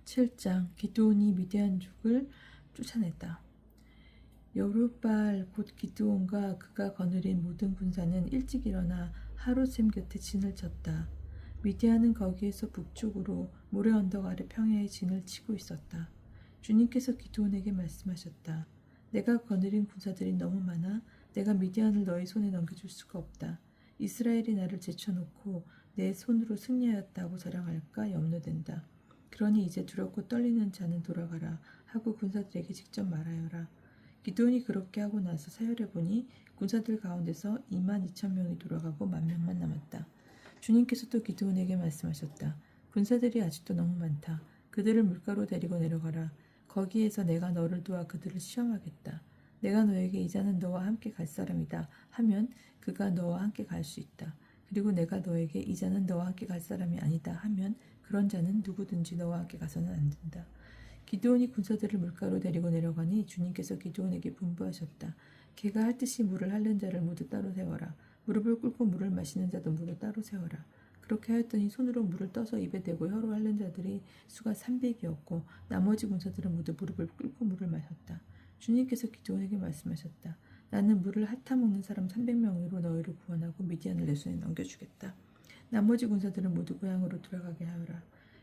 7장 기드온이 미디안족을 쫓아냈다. 여룻바알 곧 기드온과 그가 거느린 모든 군사는 일찍 일어나 하루샘 곁에 진을 쳤다. 미디안은 거기에서 북쪽으로 모래 언덕 아래 평야에 진을 치고 있었다. 주님께서 기드온에게 말씀하셨다. 내가 거느린 군사들이 너무 많아 내가 미디안을 너희 손에 넘겨줄 수가 없다. 이스라엘이 나를 제쳐놓고 내 손으로 승리하였다고 자랑할까 염려된다. 그러니 이제 두렵고 떨리는 자는 돌아가라 하고 군사들에게 직접 말하여라. 기드온이 그렇게 하고 나서 서열해보니 군사들 가운데서 22,000명이 돌아가고 10,000명만 남았다. 주님께서 또 기드온에게 말씀하셨다. 군사들이 아직도 너무 많다. 그들을 물가로 데리고 내려가라. 거기에서 내가 너를 도와 그들을 시험하겠다. 내가 너에게 이 자는 너와 함께 갈 사람이다 하면 그가 너와 함께 갈 수 있다. 그리고 내가 너에게 이 자는 너와 함께 갈 사람이 아니다 하면 그런 자는 누구든지 너와 함께 가서는 안 된다. 기드온이 군사들을 물가로 데리고 내려가니 주님께서 기드온에게 분부하셨다. 걔가 할 듯이 물을 핥는 자를 모두 따로 세워라. 무릎을 꿇고 물을 마시는 자도 모두 따로 세워라. 그렇게 하였더니 손으로 물을 떠서 입에 대고 혀로 핥는 자들이 수가 300이었고 나머지 군사들은 모두 무릎을 꿇고 물을 마셨다. 주님께서 기드온에게 말씀하셨다. 나는 물을 핥아먹는 사람 300명으로 너희를 구원하고 미디안을 내 손에 넘겨주겠다. 나머지 군사들은 모두 고향으로 돌아가게 하여라.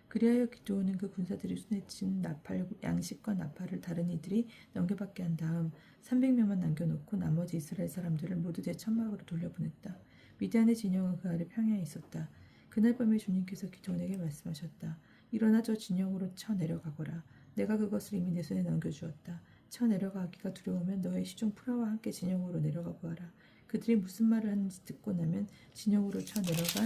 그리하여 기드온은 그 군사들이 손에 쥔 나팔, 양식과 나팔을 다른 이들이 넘겨받게 한 다음 300명만 남겨놓고 나머지 이스라엘 사람들을 모두 대천막으로 돌려보냈다. 미디안의 진영은 그 아래 평야에 있었다. 그날 밤에 주님께서 기드온에게 말씀하셨다. 일어나 저 진영으로 쳐 내려가거라. 내가 그것을 이미 내 손에 넘겨주었다. 쳐 내려가기가 두려우면 너의 시종 프라와 함께 진영으로 내려가 보아라. 그들이 무슨 말을 하는지 듣고 나면 진영으로 쳐 내려갈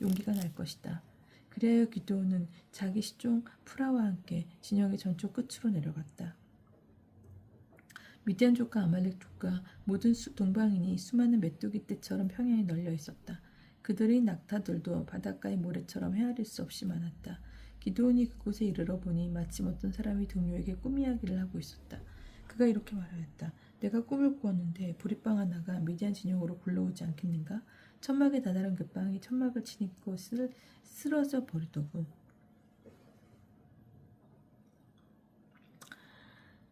용기가 날 것이다. 그리하여 기드온은 자기 시종 프라와 함께 진영의 전쪽 끝으로 내려갔다. 미디안족과 아말렉족과 모든 동방인이 수많은 메뚜기 떼처럼 평야에 널려 있었다. 그들의 낙타들도 바닷가의 모래처럼 헤아릴 수 없이 많았다. 기드온이 그곳에 이르러 보니 마침 어떤 사람이 동료에게 꿈 이야기를 하고 있었다. 그가 이렇게 말하였다. 내가 꿈을 꾸었는데 보리빵 하나가 미디안 진영으로 굴러오지 않겠는가? 천막에 다다른 그 빵이 천막을 치니 그것을 쓰러져 버리더군.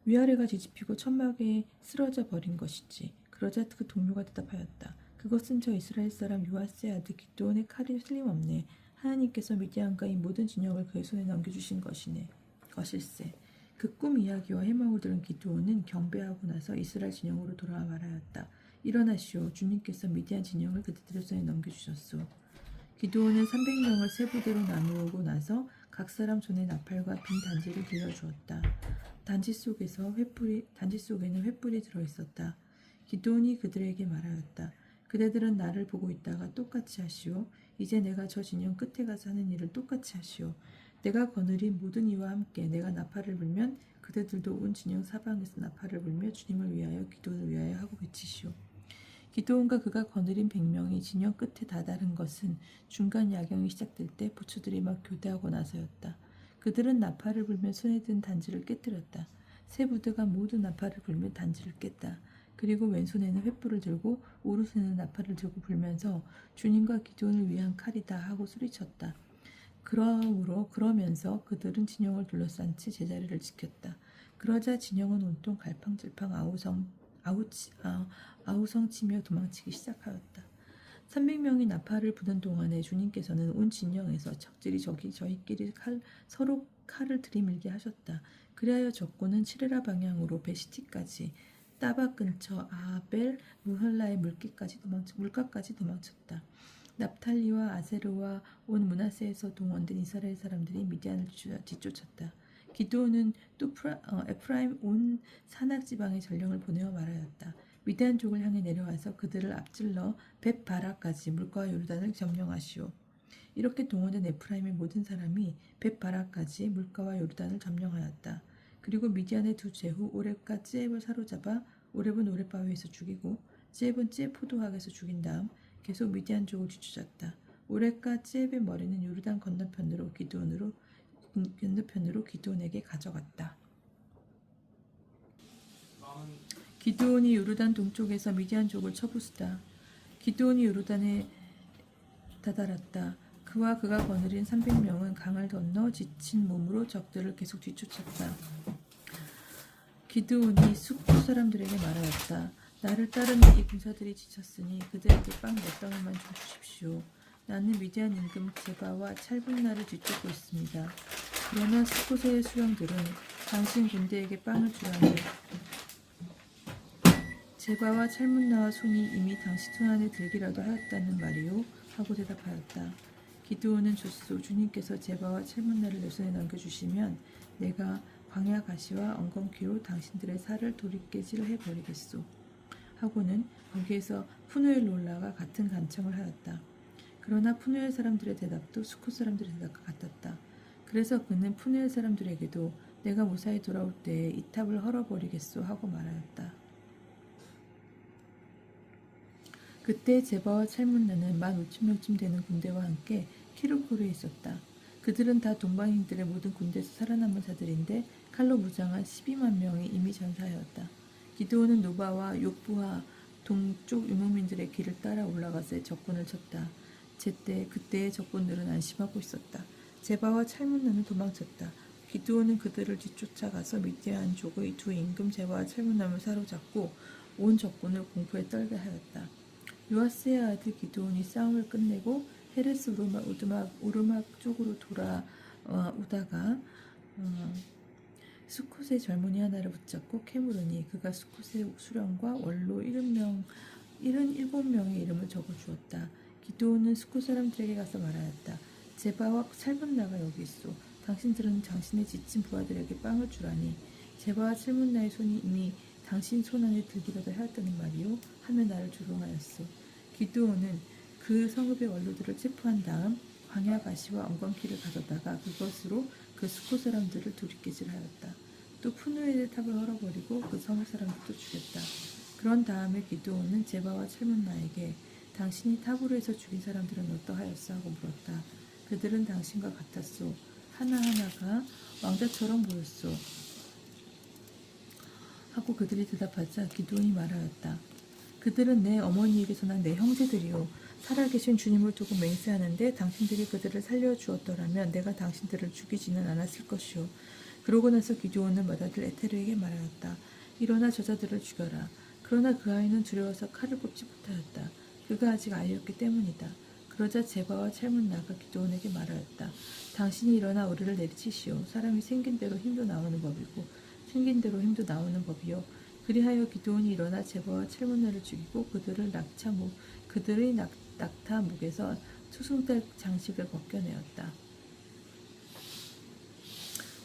위아래가 뒤집히고 천막에 쓰러져 버린 것이지. 그러자 그 동료가 대답하였다. 그것은 저 이스라엘 사람 요아스의 아들 기드온의 칼이 틀림없네. 하나님께서 미디안과 이 모든 진영을 그의 손에 넘겨주신 것일세. 그 꿈 이야기와 해몽을 들은 기드온은 경배하고 나서 이스라엘 진영으로 돌아와 말하였다. 일어나시오. 주님께서 미디안 진영을 그들의 손에 넘겨주셨소. 기드온은 300명을 세 부대로 나누고 나서 각 사람 손에 나팔과 빈 단지를 빌려주었다. 단지 속에는 횃불이 들어있었다. 기드온이 그들에게 말하였다. 그대들은 나를 보고 있다가 똑같이 하시오. 이제 내가 저 진영 끝에 가서 하는 일을 똑같이 하시오. 내가 거느린 모든 이와 함께 내가 나팔을 불면 그대들도 온 진영 사방에서 나팔을 불며 주님을 위하여 기드온을 위하여 하고 외치시오. 기드온과 그가 거느린 100명이 진영 끝에 다다른 것은 중간 야경이 시작될 때 부추들이 막 교대하고 나서였다. 그들은 나팔을 불며 손에 든 단지를 깨뜨렸다. 세 부대가 모두 나팔을 불며 단지를 깼다. 그리고 왼손에는 횃불을 들고 오른손에는 나팔을 들고 불면서 주님과 기드온을 위한 칼이다 하고 소리쳤다. 그러면서 그들은 진영을 둘러싼 채 제자리를 지켰다. 그러자 진영은 온통 갈팡질팡 아우성치며 도망치기 시작하였다. 300명이 나팔을 부는 동안에 주님께서는 온 진영에서 적들이 저희끼리 서로 칼을 들이밀게 하셨다. 그리하여 적군은 치레라 방향으로 베시티까지 따박 근처 아벨 무헐라의 물가까지 도망쳤다. 납탈리와 아세르와 온 므낫세에서 동원된 이스라엘 사람들이 미디안을 뒤쫓았다. 기드온은 또 에프라임 온 산악 지방에 전령을 보내어 말하였다. 미디안족을 향해 내려와서 그들을 앞질러 벳바라까지 물가와 요르단을 점령하시오. 이렇게 동원된 에프라임의 모든 사람이 벳바라까지 물가와 요르단을 점령하였다. 그리고 미디안의 두 제후 오렙과 쯔앱을 사로잡아 오렙은 오렙바위에서 죽이고 쯔앱은 쯔앱 포도학에서 죽인 다음 계속 미디안족을 뒤쫓았다. 오렙과 쯔앱의 머리는 요르단 건너편으로 기드온에게 가져갔다. 기드온이 요르단 동쪽에서 미디안족을 쳐부수다. 기드온이 요르단에 다다랐다. 그와 그가 거느린 300명은 강을 건너 지친 몸으로 적들을 계속 뒤쫓았다. 기드온이 숲 사람들에게 말하였다. 나를 따르는 이 군사들이 지쳤으니 그들에게 빵 몇 덩이만 좀 주십시오. 나는 미디안 임금 제바와 찰분나를 뒤쫓고 있습니다. 그러나 스코세의 수령들은 당신 군대에게 빵을 주라니 제바와 찰문나와 손이 이미 당신 손 안에 들기라도 하였다는 말이요 하고 대답하였다. 기드온은 좋소. 주님께서 제바와 찰문나를 내 손에 넘겨주시면 내가 광야 가시와 엉겅퀴로 당신들의 살을 도리깨질 해버리겠소. 하고는 거기에서 푸누엘로 올라가 같은 간청을 하였다. 그러나 푸누엘 사람들의 대답도 수코 사람들의 대답과 같았다. 그래서 그는 푸누엘 사람들에게도 내가 무사히 돌아올 때에 이 탑을 헐어버리겠소 하고 말하였다. 그때 제바와 찰문나는 15,000명쯤 되는 군대와 함께 키르코르에 있었다. 그들은 다 동방인들의 모든 군대에서 살아남은 자들인데 칼로 무장한 12만 명이 이미 전사하였다. 기드온은 노바와 욕부하 동쪽 유목민들의 길을 따라 올라가서 적군을 쳤다. 그때의 적군들은 안심하고 있었다. 제바와 찰문나는 도망쳤다. 기드온은 그들을 뒤쫓아가서 미디안족의 두 임금 제바와 찰문나를 사로잡고 온 적군을 공포에 떨게 하였다. 요아스의 아들 기드온이 싸움을 끝내고 헤레스 우르막 쪽으로 돌아오다가 수콧의 젊은이 하나를 붙잡고 캐물으니 그가 수콧의 수령과 원로 77명의 이름을 적어주었다. 기드온은 수콧 사람들에게 가서 말하였다. 제바와 찰문나가 여기 있소. 당신들은 당신의 지친 부하들에게 빵을 주라니 제바와 찰문나의 손이 이미 당신 손 안에 들기라도 하였다는 말이요 하며 나를 조롱하였소. 기드온은 그 성읍의 원로들을 체포한 다음 광야 가시와 엉겅퀴를 가져다가 그것으로 그 수코 사람들을 도리깨질하였다. 또 푸누엘의 탑을 헐어버리고 그 성읍 사람들도 죽였다. 그런 다음에 기드온은 제바와 찰문나에게 당신이 탑으로 해서 죽인 사람들은 어떠하였어? 하고 물었다. 그들은 당신과 같았소. 하나하나가 왕자처럼 보였소. 하고 그들이 대답하자 기드온이 말하였다. 그들은 내 어머니에게서 난 내 형제들이요. 살아계신 주님을 두고 맹세하는데 당신들이 그들을 살려주었더라면 내가 당신들을 죽이지는 않았을 것이요. 그러고 나서 기드온은 맏아들 에테르에게 말하였다. 일어나 저자들을 죽여라. 그러나 그 아이는 두려워서 칼을 뽑지 못하였다. 그가 아직 아이였기 때문이다. 그러자 제바와 찰문나가 기드온에게 말하였다. 당신이 일어나 우리를 내리치시오. 사람이 생긴 대로 힘도 나오는 법이고 생긴 대로 힘도 나오는 법이요. 그리하여 기드온이 일어나 제바와 찰문나를 죽이고 그들의 낙타목에서 투승달 장식을 벗겨내었다.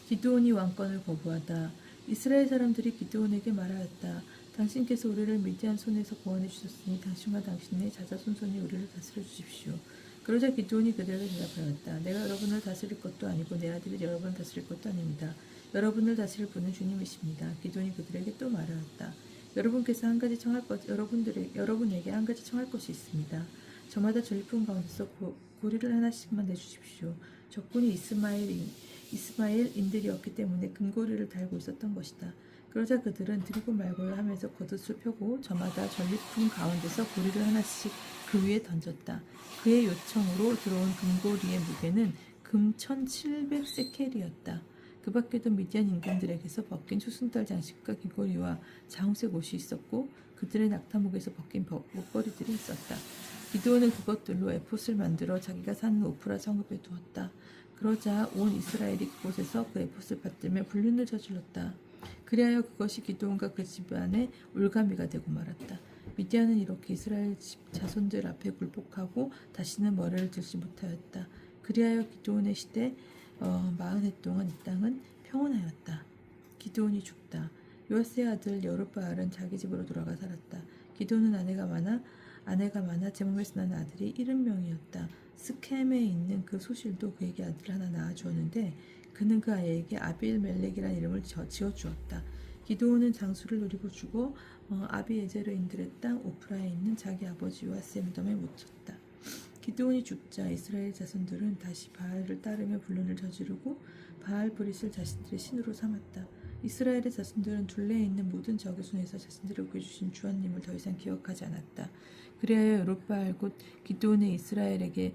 기드온이 왕권을 거부하다. 이스라엘 사람들이 기드온에게 말하였다. 당신께서 우리를 미디안 손에서 구원해 주셨으니 당신과 당신의 자자손손이 우리를 다스려 주십시오. 그러자 기드온이 그들에게 대답하였다. 내가 여러분을 다스릴 것도 아니고 내 아들이 여러분을 다스릴 것도 아닙니다. 여러분을 다스릴 분은 주님이십니다. 기드온이 그들에게 또 말하였다. 여러분에게 한 가지 청할 것이 있습니다. 저마다 전리품 가운데서 고리를 하나씩만 내주십시오. 적군이 이스마엘인들이었기 때문에 금고리를 달고 있었던 것이다. 그러자 그들은 드리고 말고요 하면서 겉옷을 펴고 저마다 전리품 가운데서 고리를 하나씩 그 위에 던졌다. 그의 요청으로 들어온 금고리의 무게는 금 1700세켈이었다. 그 밖에도 미디안 임금들에게서 벗긴 추순달 장식과 귀걸이와 자홍색 옷이 있었고 그들의 낙타목에서 벗긴 목걸이들이 있었다. 기드온은 그것들로 에봇을 만들어 자기가 사는 오프라 성읍에 두었다. 그러자 온 이스라엘이 그곳에서 그 에봇을 받들며 불륜을 저질렀다. 그리하여 그것이 기드온과 그 집안의 올가미가 되고 말았다. 미디안은 이렇게 이스라엘 집 자손들 앞에 굴복하고 다시는 머리를 들지 못하였다. 그리하여 기드온의 시대 40해 동안 이 땅은 평온하였다. 기드온이 죽다. 요아스의 아들 여룹바알은 자기 집으로 돌아가 살았다. 기드온은 아내가 많아 제 몸에서 난 아들이 70명이었다. 스켐에 있는 그 소실도 그에게 아들을 하나 낳아주었는데 그는 그 아이에게 아빌멜렉이라는 이름을 지어주었다. 기드온은 장수를 누리고 죽어 아비에제르인들의 땅 오프라에 있는 자기 아버지 요아스의 무덤에 묻혔다. 기드온이 죽자 이스라엘 자손들은 다시 바알을 따르며 분란을 저지르고 바알 브릿을 자신들의 신으로 삼았다. 이스라엘의 자손들은 둘레에 있는 모든 적의 손에서 자신들을 구해주신 주 하나님을 더 이상 기억하지 않았다. 그리하여 여룹바알 곧 기드온이 이스라엘에게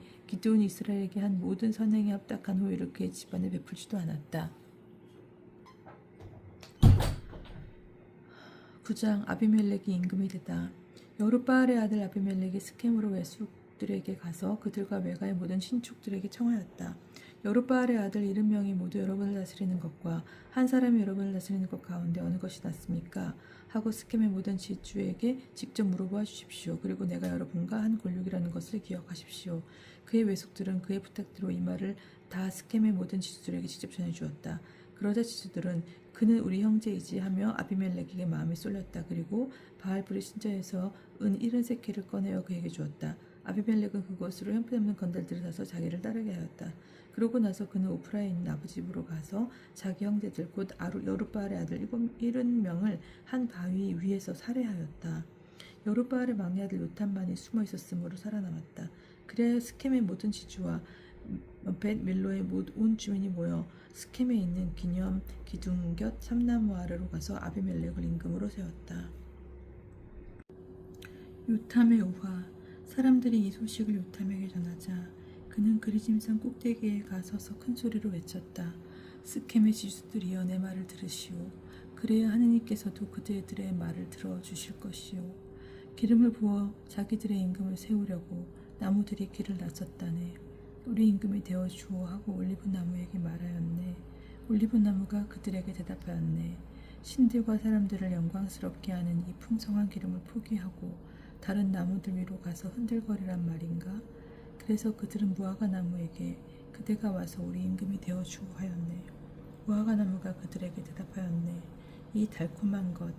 한 모든 선행에 합당한 호의를 그의 집안에 베풀지도 않았다. 9장 아비멜렉이 임금이 되다. 여룹바알의 아들 아비멜렉이 스켐으로 외숙들에게 가서 그들과 외가의 모든 친족들에게 청하였다. 여룹바알의 아들 70명이 모두 여러분을 다스리는 것과 한 사람이 여러분을 다스리는 것 가운데 어느 것이 낫습니까? 하고 스켐의 모든 지주에게 직접 물어보아 주십시오. 그리고 내가 여러분과 한 골육이라는 것을 기억하십시오. 그의 외숙들은 그의 부탁대로 이 말을 다 스켐의 모든 지주들에게 직접 전해주었다. 그러자 지주들은 그는 우리 형제이지 하며 아비멜렉에게 마음이 쏠렸다. 그리고 바알불의 신전에서 은 70세켈을 꺼내어 그에게 주었다. 아비멜렉은 그것으로 형편없는 건달들을 사서 자기를 따르게 하였다. 그러고 나서 그는 오프라에 있는 아버지 집으로 가서 자기 형제들 곧 여룹바알의 아들 70명을 한 바위 위에서 살해하였다. 여룹바알의 막내 아들 요탐만이 숨어 있었으므로 살아남았다. 그래야 스켐의 모든 지주와 벳 밀로의 온 주민이 모여 스켐에 있는 기념 기둥 곁 삼나무 아래로 가서 아비멜렉을 임금으로 세웠다. 요탐의 오화. 사람들이 이 소식을 요탐에게 전하자 그는 그리짐산 꼭대기에 가서서 큰 소리로 외쳤다. 스켐의 지주들이여 내 말을 들으시오. 그래야 하느님께서도 그들의 말을 들어주실 것이오. 기름을 부어 자기들의 임금을 세우려고 나무들이 길을 나섰다네. 우리 임금이 되어 주오 하고 올리브나무에게 말하였네. 올리브나무가 그들에게 대답하였네. 신들과 사람들을 영광스럽게 하는 이 풍성한 기름을 포기하고 다른 나무들 위로 가서 흔들거리란 말인가? 그래서 그들은 무화과 나무에게 그대가 와서 우리 임금이 되어 주오 하였네. 무화과 나무가 그들에게 대답하였네. 이 달콤한 것,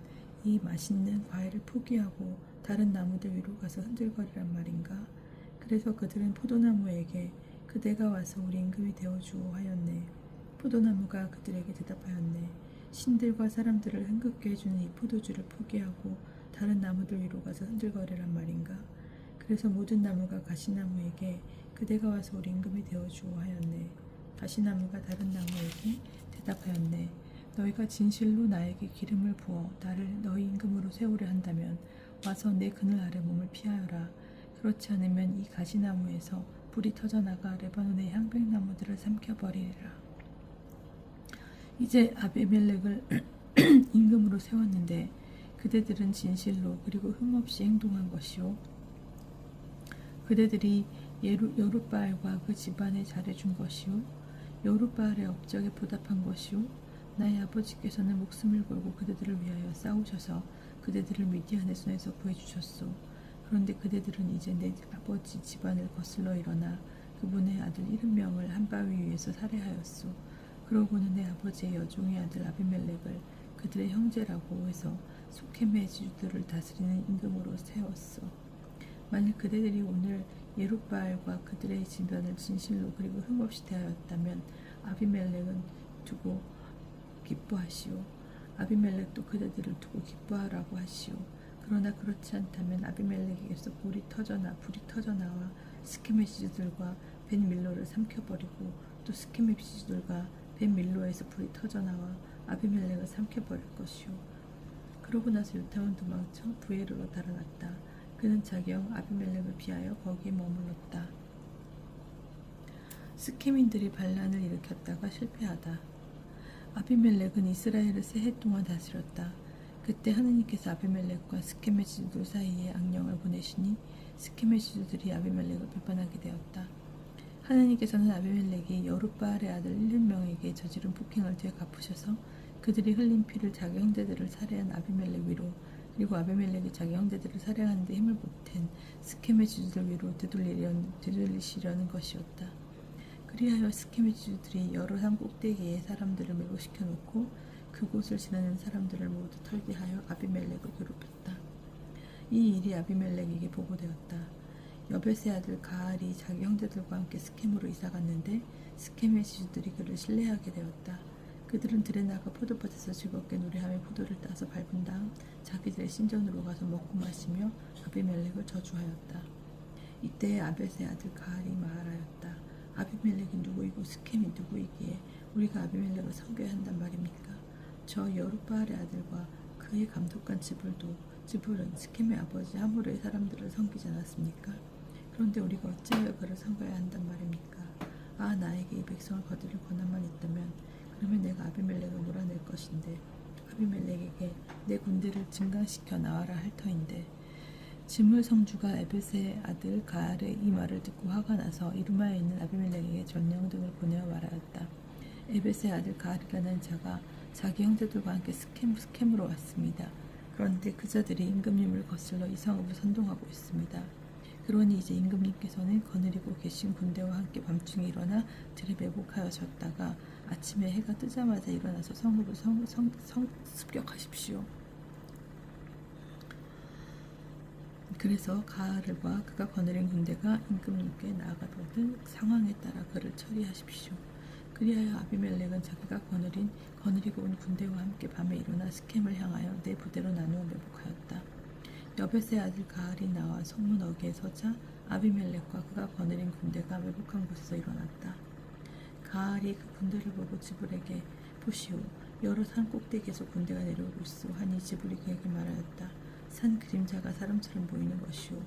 이 맛있는 과일을 포기하고 다른 나무들 위로 가서 흔들거리란 말인가? 그래서 그들은 포도나무에게 그대가 와서 우리 임금이 되어 주오 하였네. 포도나무가 그들에게 대답하였네. 신들과 사람들을 흥겹게 해주는 이 포도주를 포기하고 다른 나무들 위로 가서 흔들거리란 말인가? 그래서 모든 나무가 가시나무에게 그대가 와서 우리 임금이 되어 주오 하였네. 가시나무가 다른 나무에게 대답하였네. 너희가 진실로 나에게 기름을 부어 나를 너희 임금으로 세우려 한다면 와서 내 그늘 아래 몸을 피하여라. 그렇지 않으면 이 가시나무에서 불이 터져나가 레바논의 향백나무들을 삼켜버리리라. 이제 아비멜렉을 임금으로 세웠는데 그대들은 진실로 그리고 흠없이 행동한 것이요. 그대들이 여룹바알과 그 집안에 잘해준 것이요. 여룹바알의 업적에 보답한 것이요. 나의 아버지께서는 목숨을 걸고 그대들을 위하여 싸우셔서 그대들을 미디안의 손에서 구해주셨소. 그런데 그대들은 이제 내 아버지 집안을 거슬러 일어나 그분의 아들 70명을 한 바위 위에서 살해하였소. 그러고는 내 아버지의 여종의 아들 아비멜렉을 그들의 형제라고 해서 소켐의 지주들을 다스리는 임금으로 세웠소. 만일 그대들이 오늘 여룹바알과 그들의 집안을 진실로 그리고 흠없이 대하였다면 아비멜렉은 두고 기뻐하시오. 아비멜렉도 그대들을 두고 기뻐하라고 하시오. 그러나 그렇지 않다면 아비멜렉에게서 불이 터져나와 스켐의 지주들과 벤 밀로를 삼켜버리고 또 스켐의 지주들과 벤 밀로에서 불이 터져나와 아비멜렉을 삼켜버릴 것이오. 그러고 나서 요탐은 도망쳐 부에로로 달아났다. 그는 자기 형 아비멜렉을 피하여 거기에 머물렀다. 스켐인들이 반란을 일으켰다가 실패하다. 아비멜렉은 이스라엘을 세 해 동안 다스렸다. 그때 하느님께서 아비멜렉과 스켐의 지주들 사이에 악령을 보내시니 스켐의 지주들이 아비멜렉을 배반하게 되었다. 하느님께서는 아비멜렉이 여룹바알의 아들 70명에게 저지른 폭행을 되갚으셔서 그들이 흘린 피를 자기 형제들을 살해한 아비멜렉 위로 그리고 아비멜렉이 자기 형제들을 살해하는 데 힘을 보탠 스켐의 지주들 위로 되돌리시려는 것이었다. 그리하여 스켐의 지주들이 여러 산 꼭대기에 사람들을 매고시켜 놓고 그곳을 지나는 사람들을 모두 털게 하여 아비멜렉을 괴롭혔다. 이 일이 아비멜렉에게 보고되었다. 여벳의 아들 가알이 자기 형제들과 함께 스켐으로 이사갔는데 스켐의 지주들이 그를 신뢰하게 되었다. 그들은 들에 나가 포도밭에서 즐겁게 노래하며 포도를 따서 밟은 다음 자기들의 신전으로 가서 먹고 마시며 아비멜렉을 저주하였다. 이때 아벳의 아들 가알이 말하였다. 아비멜렉이 누구이고 스켐이 누구이기에 우리가 아비멜렉을 섬겨야 한단 말입니까? 저 여룻바알의 아들과 그의 감독관 지불은 스켐의 아버지 하물의 사람들을 섬기지 않았습니까? 그런데 우리가 어찌하여 그를 섬겨야 한단 말입니까? 아, 나에게 이 백성을 거두릴 권한만 있다면 그러면 내가 아비멜렉을 몰아낼 것인데 아비멜렉에게 내 군대를 증강시켜 나와라 할 터인데. 지물 성주가 에벳의 아들 가알의 이 말을 듣고 화가 나서 이루마에 있는 아비멜렉에게 전령등을 보내어 말하였다. 에벳의 아들 가알이라는 자가 자기 형제들과 함께 스켐으로 왔습니다. 그런데 그자들이 임금님을 거슬러 이 성읍을 선동하고 있습니다. 그러니 이제 임금님께서는 거느리고 계신 군대와 함께 밤중에 일어나 들에 매복하셨다가 아침에 해가 뜨자마자 일어나서 성읍을 습격하십시오. 그래서 가알과 그가 거느린 군대가 임금님께 나아가거든 상황에 따라 그를 처리하십시오. 그리하여 아비멜렉은 자기가 거느리고 온 군대와 함께 밤에 일어나 스켐을 향하여 네 부대로 나누어 매복하였다. 여벳의 아들 가알이 나와 성문 어귀에 서자 아비멜렉과 그가 거느린 군대가 매복한 곳에서 일어났다. 가알이 그 군대를 보고 지불에게 보시오, 여러 산 꼭대기에서 군대가 내려오고 있어 하니 지불이 그에게 말하였다. 산 그림자가 사람처럼 보이는 것이오.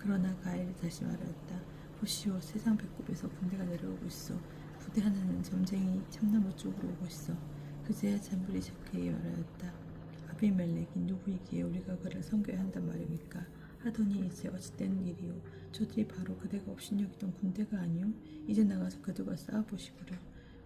그러나 가알이 다시 말하였다. 보시오, 세상 배꼽에서 군대가 내려오고 있어. 부대 하나는 점쟁이 참나무 쪽으로 오고 있어. 그제야 잠불이 그에게 말하였다. 아비멜렉이 누구이기에 우리가 그를 섬겨야 한단 말입니까? 하더니 이제 어찌된 일이오. 저들이 바로 그대가 업신여기던 군대가 아니오. 이제 나가서 그들과 싸워보시구려.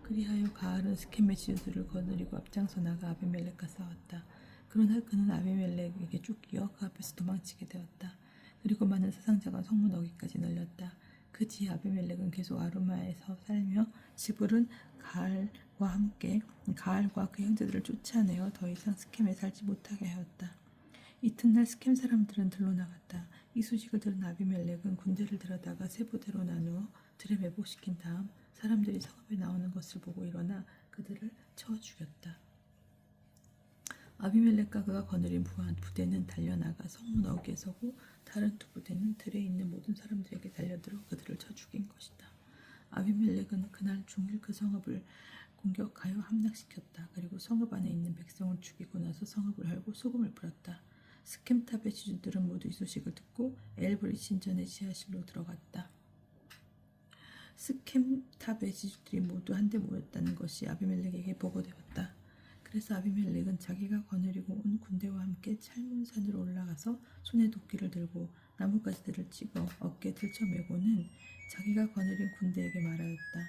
그리하여 가알은 스켐의 지휘들을 거느리고 앞장서 나가 아비멜렉과 싸웠다. 그러나 그는 아비멜렉에게 쫓기어 그 앞에서 도망치게 되었다. 그리고 많은 사상자가 성문 어귀까지 널렸다. 그 뒤에 아비멜렉은 계속 아루마에서 살며 지불은 가알과 그 형제들을 쫓아내어 더 이상 스켐에 살지 못하게 하였다. 이튿날 스켐 사람들은 들로 나갔다. 이 소식을 들은 아비멜렉은 군대를 들여다가 세 부대로 나누어 들에 매복시킨 다음 사람들이 성읍에 나오는 것을 보고 일어나 그들을 쳐 죽였다. 아비멜렉과 그가 거느린 부대는 달려나가 성문 어귀에 서고 다른 두 부대는 들에 있는 모든 사람들에게 달려들어 그들을 쳐 죽인 것이다. 아비멜렉은 그날 종일 그 성읍을 공격하여 함락시켰다. 그리고 성읍 안에 있는 백성을 죽이고 나서 성읍을 헐고 소금을 뿌렸다. 스켐탑의 지주들은 모두 이 소식을 듣고 엘브리 신전의 지하실로 들어갔다. 스켐탑의 지주들이 모두 한데 모였다는 것이 아비멜렉에게 보고되었다. 그래서 아비멜렉은 자기가 거느리고 온 군대와 함께 찰문산으로 올라가서 손에 도끼를 들고 나뭇가지들을 찍어 어깨에 들쳐매고는 자기가 거느린 군대에게 말하였다.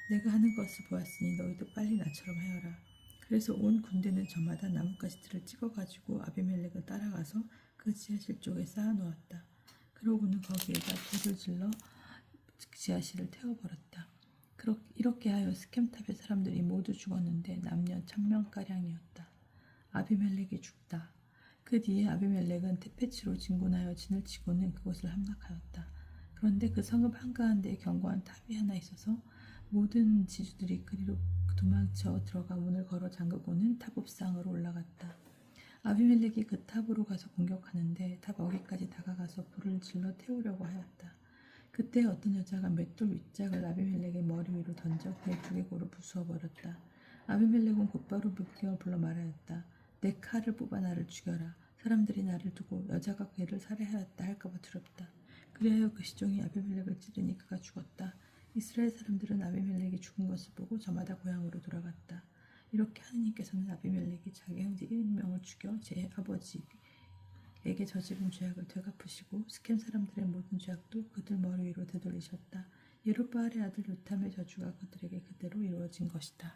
내가 하는 것을 보았으니 너희도 빨리 나처럼 하여라. 그래서 온 군대는 저마다 나뭇가지들을 찍어가지고 아비멜렉을 따라가서 그 지하실 쪽에 쌓아놓았다. 그러고는 거기에다 불을 질러 지하실을 태워버렸다. 이렇게 하여 스켐탑의 사람들이 모두 죽었는데 남녀 1000명가량이었다. 아비멜렉이 죽다. 그 뒤에 아비멜렉은 테페치로 진군하여 진을 치고는 그곳을 함락하였다. 그런데 그 성읍 한가운데에 견고한 탑이 하나 있어서 모든 지주들이 그리로 도망쳐 들어가 문을 걸어 잠그고는 탑 옥상으로 올라갔다. 아비멜렉이 그 탑으로 가서 공격하는데 탑 어귀까지 다가가서 불을 질러 태우려고 하였다. 그때 어떤 여자가 맷돌 윗짝을 아비멜렉의 머리 위로 던져 그의 두개골을 부수어버렸다. 아비멜렉은 곧바로 무기를 불러 말하였다. 내 칼을 뽑아 나를 죽여라. 사람들이 나를 두고 여자가 그를 살해하였다 할까봐 두렵다. 그리하여 그 시종이 아비멜렉을 찌르니 그가 죽었다. 이스라엘 사람들은 아비멜렉이 죽은 것을 보고 저마다 고향으로 돌아갔다. 이렇게 하느님께서는 아비멜렉이 자기 형제 7명을 죽여 제 아버지에게 저지른 죄악을 되갚으시고 스켐 사람들의 모든 죄악도 그들 머리 위로 되돌리셨다. 여룻바알의 아들 요탐의 저주가 그들에게 그대로 이루어진 것이다.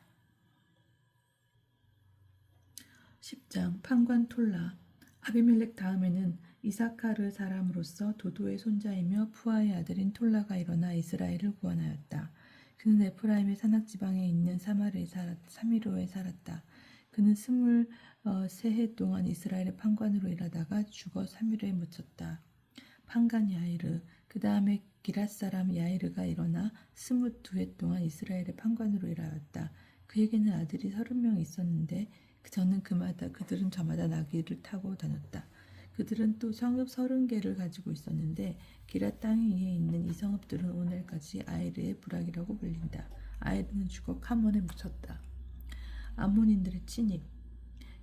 10장 판관 톨라. 아비멜렉 다음에는 이사카르 사람으로서 도도의 손자이며 푸아의 아들인 톨라가 일어나 이스라엘을 구원하였다. 그는 에프라임의 산악지방에 있는 사미로에 살았다. 그는 23해 동안 이스라엘의 판관으로 일하다가 죽어 사미로에 묻혔다. 판관 야이르. 그 다음에 기랏 사람 야이르가 일어나 22해 동안 이스라엘의 판관으로 일하였다. 그에게는 아들이 30명 있었는데 그들은 저마다 나귀를 타고 다녔다. 그들은 또 성읍 30개를 가지고 있었는데 기랏 땅 위에 있는 이 성읍들은 오늘까지 아이르의 부락이라고 불린다. 아이르는 죽어 카몬에 묻혔다. 암몬인들의 침입.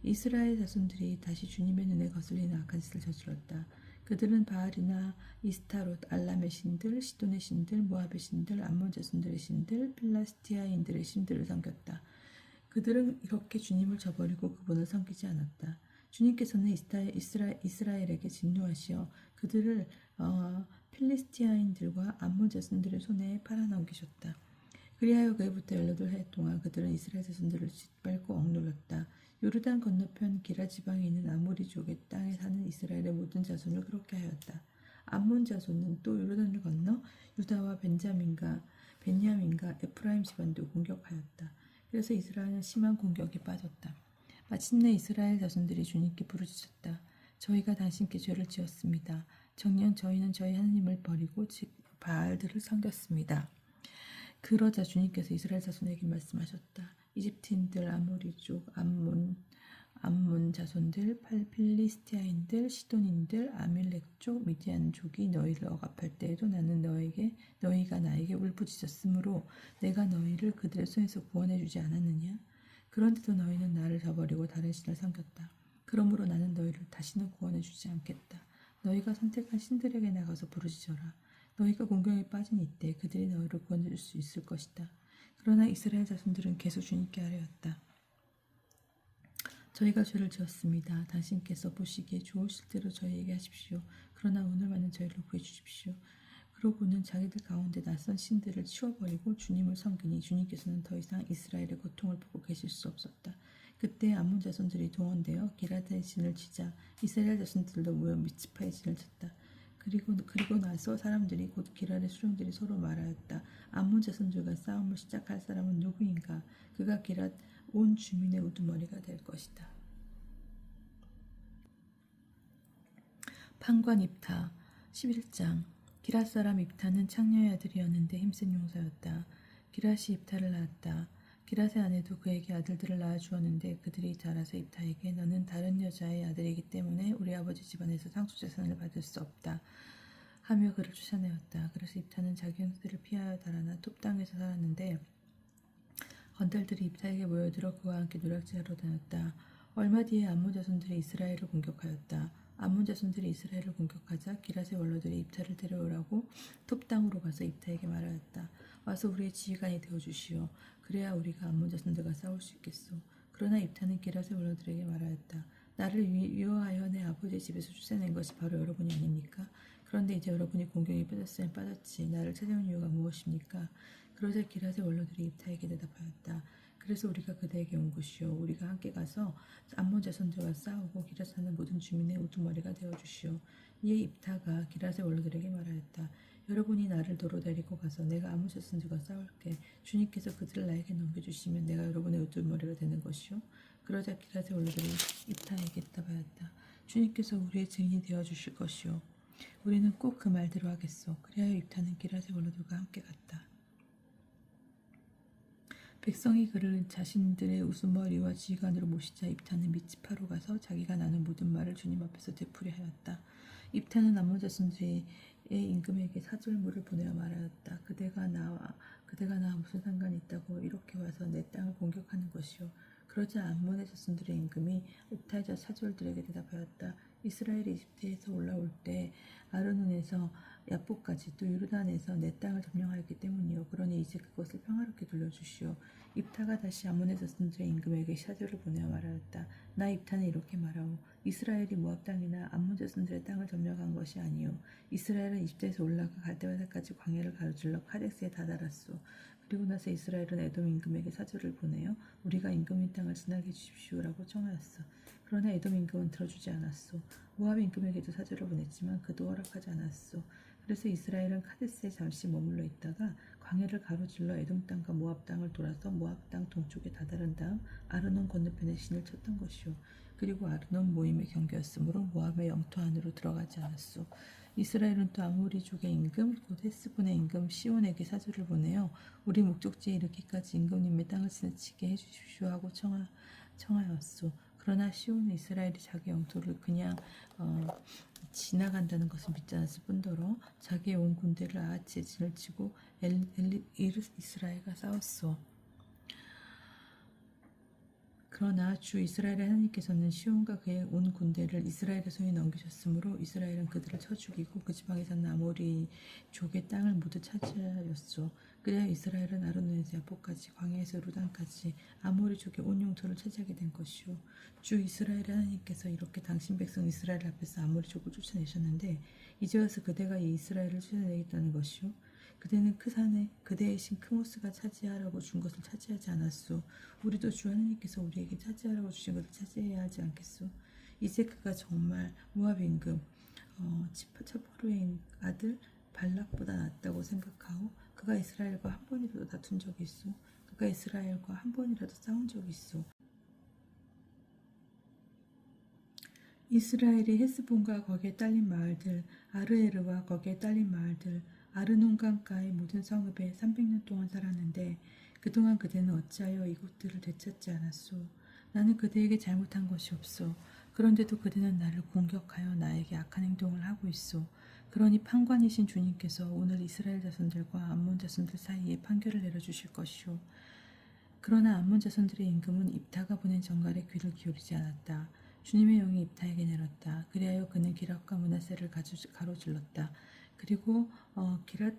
이스라엘 자손들이 다시 주님의 눈에 거슬리는 악한 짓을 저질렀다. 그들은 바알이나 이스타롯, 알람의 신들, 시돈의 신들, 모압의 신들, 암몬 자손들의 신들, 필라스티아인들의 신들을 섬겼다. 그들은 이렇게 주님을 저버리고 그분을 섬기지 않았다. 주님께서는 이스라엘에게 진노하시어 그들을 필리스티아인들과 암몬 자손들의 손에 팔아넘기셨다. 그리하여 그해부터 18해 동안 그들은 이스라엘 자손들을 짓밟고 억눌렀다. 요르단 건너편 기라 지방에 있는 아모리족의 땅에 사는 이스라엘의 모든 자손을 그렇게 하였다. 암몬 자손은 또 요르단을 건너 유다와 베냐민과 에프라임 집안도 공격하였다. 그래서 이스라엘은 심한 공격에 빠졌다. 마침내 이스라엘 자손들이 주님께 부르짖었다. 저희가 당신께 죄를 지었습니다. 정녕 저희는 저희 하나님을 버리고 즉 바알들을 섬겼습니다. 그러자 주님께서 이스라엘 자손에게 말씀하셨다. 이집트인들, 아모리족, 암몬 자손들, 필리스티아인들, 시돈인들, 아밀렉족, 미디안족이 너희를 억압할 때에도 나는 너희가 나에게 울부짖었으므로 내가 너희를 그들의 손에서 구원해 주지 않았느냐? 그런데도 너희는 나를 저버리고 다른 신을 섬겼다. 그러므로 나는 너희를 다시는 구원해 주지 않겠다. 너희가 선택한 신들에게 나가서 부르짖어라. 너희가 공경에 빠진 이때 그들이 너희를 구원해 줄 수 있을 것이다. 그러나 이스라엘 자손들은 계속 주님께 아뢰었다. 저희가 죄를 지었습니다. 당신께서 보시기에 좋으실 대로 저희에게 하십시오. 그러나 오늘만은 저희를 구해주십시오. 그러고는 자기들 가운데 낯선 신들을 치워버리고 주님을 섬기니 주님께서는 더 이상 이스라엘의 고통을 보고 계실 수 없었다. 그때 암몬 자손들이 동원되어 기라다의 진을 치자 이스라엘 자손들도 모여 미츠파의 진을 쳤다. 그리고 나서 사람들이 곧 기랄의 수령들이 서로 말하였다. 암몬 자손들과 싸움을 시작할 사람은 누구인가? 그가 기랏 온 주민의 우두머리가 될 것이다. 판관 입타 11장 기랏 사람 입타는 창녀의 아들이었는데 힘센 용사였다. 기랏이 입타를 낳았다. 기랏의 아내도 그에게 아들들을 낳아주었는데 그들이 자라서 입타에게 너는 다른 여자의 아들이기 때문에 우리 아버지 집안에서 상속재산을 받을 수 없다 하며 그를 쫓아내었다. 그래서 입타는 자기 형제들을 피하여 달아나 톱 땅에서 살았는데 건달들이 입타에게 모여들어 그와 함께 노략질하러 다녔다. 얼마 뒤에 암몬 자손들이 이스라엘을 공격하였다. 암몬 자손들이 이스라엘을 공격하자 기랏의 원로들이 입타를 데려오라고 톱 땅으로 가서 입타에게 말하였다. 와서 우리의 지휘관이 되어주시오. 그래야 우리가 암몬 자손들과 싸울 수 있겠소. 그러나 입타는 기랏의 원로들에게 말하였다. 나를 위로하여 내 아버지의 집에서 쫓아낸 것이 바로 여러분이 아닙니까? 그런데 이제 여러분이 공경에 빠졌으면 빠졌지 나를 찾아온 이유가 무엇입니까? 그러자 기랏의 원로들이 입타에게 대답하였다. 그래서 우리가 그대에게 온 것이요 우리가 함께 가서 암몬 자손들과 싸우고 기랏 사는 모든 주민의 우두머리가 되어주시오. 이에 입타가 기랏의 원로들에게 말하였다. 여러분이 나를 도로 데리고 가서 내가 암몬 자손들과 싸울게. 주님께서 그들을 나에게 넘겨주시면 내가 여러분의 우두머리가 되는 것이요. 그러자 기랏의 원로들이 입타에게 대답하였다. 주님께서 우리의 증인이 되어주실 것이요 우리는 꼭 그 말대로 하겠소. 그리하여 입타는 기랏의 원로들과 함께 갔다. 백성이 그를 자신들의 우두머리와 지휘관으로 모시자 입타는 미츠파로 가서 자기가 나눈 모든 말을 주님 앞에서 되풀이 하였다. 입타는 암몬 자손들의 임금에게 사절물을 보내어 말하였다. 그대가 나와 무슨 상관이 있다고 이렇게 와서 내 땅을 공격하는 것이요. 그러자 암몬의 자손들의 임금이 입타의 사절들에게 대답하였다. 이스라엘이 이집트에서 올라올 때 아르논에서 야복까지 또 요르단에서 내 땅을 점령하였기 때문이요. 그러니 이제 그것을 평화롭게 돌려주시오. 입타가 다시 암몬의 자손들의 임금에게 사절을 보내어 말하였다. 나 입타는 이렇게 말하오. 이스라엘이 모압 땅이나 암몬 자손들의 땅을 점령한 것이 아니요. 이스라엘은 이집트에서 올라가 갈대바다까지 광야를 가로질러 카데스에 다다랐소. 그리고 나서 이스라엘은 에돔 임금에게 사절을 보내어 우리가 임금의 땅을 지나게 해주십시오라고 청하였어. 그러나 에돔 임금은 들어주지 않았소. 모압 임금에게도 사절을 보냈지만 그도 허락하지 않았소. 그래서 이스라엘은 카데스에 잠시 머물러 있다가 광야를 가로질러 에돔 땅과 모압 땅을 돌아서 모압 땅 동쪽에 다다른 다음 아르논 건너편에 신을 쳤던 것이요. 그리고 아르논 모임의 경계였으므로 모압의 영토 안으로 들어가지 않았소. 이스라엘은 또 아모리족의 임금 곧 헤스본의 임금 시온에게 사절을 보내어 우리 목적지에 이르기까지 임금님의 땅을 지나치게 해주십시오 하고 청하였소. 그러나 시온은 이스라엘이 자기 영토를 그냥 지나간다는 것을 믿지 않았을 뿐더러 자기의 온 군대를 아하츠에 진을 치고 이스라엘과 싸웠소. 그러나 주 이스라엘의 하나님께서는 시온과 그의 온 군대를 이스라엘의 손에 넘기셨으므로 이스라엘은 그들을 쳐 죽이고 그 지방에 사는 아모리족의 땅을 모두 차지하였소. 그래야 이스라엘은 아르논에서 야보까지 광야에서 루단까지 아모리족의 온 영토를 차지하게 된 것이요. 주 이스라엘의 하나님께서 이렇게 당신 백성 이스라엘 앞에서 아모리족을 쫓아내셨는데 이제 와서 그대가 이 이스라엘을 쫓아내겠다는 것이요. 그대는 그 산에 그대의 신 크모스가 차지하라고 준 것을 차지하지 않았소. 우리도 주 하나님께서 우리에게 차지하라고 주신 것을 차지해야 하지 않겠소. 이제 그가 정말 모압 임금 첩포르의 아들 발락보다 낫다고 생각하오. 그가 이스라엘과 한 번이라도 다툰 적이 있소. 그가 이스라엘과 한 번이라도 싸운 적이 있소. 이스라엘이 헤스본과 거기에 딸린 마을들, 아르에르와 거기에 딸린 마을들, 아르논 강가의 모든 성읍에 300년 동안 살았는데 그동안 그대는 어찌하여 이곳들을 되찾지 않았소. 나는 그대에게 잘못한 것이 없소. 그런데도 그대는 나를 공격하여 나에게 악한 행동을 하고 있소. 그러니 판관이신 주님께서 오늘 이스라엘 자손들과 암몬 자손들 사이에 판결을 내려주실 것이오. 그러나 암몬 자손들의 임금은 입타가 보낸 전갈에 귀를 기울이지 않았다. 주님의 영이 입타에게 내렸다. 그리하여 그는 기랏과 므낫세를 가로질렀다. 그리고 기랏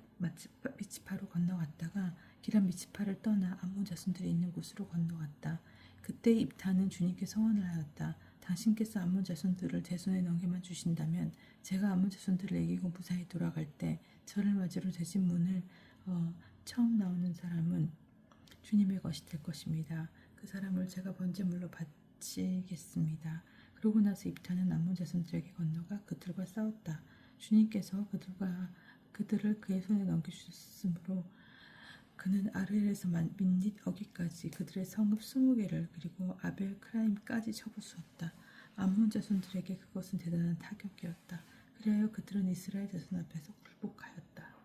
미츠파로 건너갔다가 기랏 미츠파를 떠나 암몬 자손들이 있는 곳으로 건너갔다. 그때 입타는 주님께 서원을 하였다. 당신께서 암몬 자손들을 제 손에 넘겨만 주신다면 제가 암몬 자손들을 이기고 무사히 돌아갈 때 저를 맞으러 제 집 문을 처음 나오는 사람은 주님의 것이 될 것입니다. 그 사람을 제가 번제물로 바치겠습니다. 그러고 나서 입타는 암몬 자손들에게 건너가 그들과 싸웠다. 주님께서 그들을 그의 손에 넘겨주셨으므로 그는 아르엘에서 민닛 어기까지 그들의 성읍 20개를 그리고 아벨 크라임까지 쳐부수었다. 암몬 자손들에게 그것은 대단한 타격이었다. 그리하여 그들은 이스라엘 자손 앞에서 굴복하였다.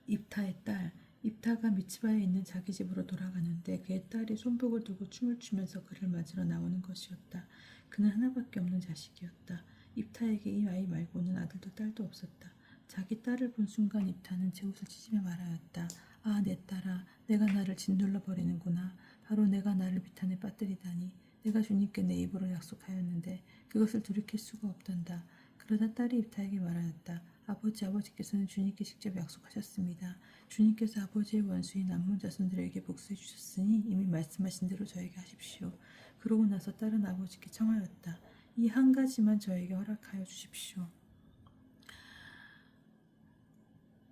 입타의 딸 입타가 미츠바에 있는 자기 집으로 돌아가는데 그의 딸이 손복을 두고 춤을 추면서 그를 맞으러 나오는 것이었다. 그는 하나밖에 없는 자식이었다. 입타에게 이 아이 말고는 아들도 딸도 없었다. 자기 딸을 본 순간 입타는 제 옷을 찢으며 말하였다. 아, 내 딸아, 내가 나를 짓눌러 버리는구나. 바로 내가 나를 비탄에 빠뜨리다니. 내가 주님께 내 입으로 약속하였는데 그것을 돌이킬 수가 없단다. 그러다 딸이 입타에게 말하였다. 아버지께서는 주님께 직접 약속하셨습니다. 주님께서 아버지의 원수인 암몬 자손들에게 복수해 주셨으니 이미 말씀하신 대로 저에게 하십시오. 그러고 나서 딸은 아버지께 청하였다. 이 한 가지만 저에게 허락하여 주십시오.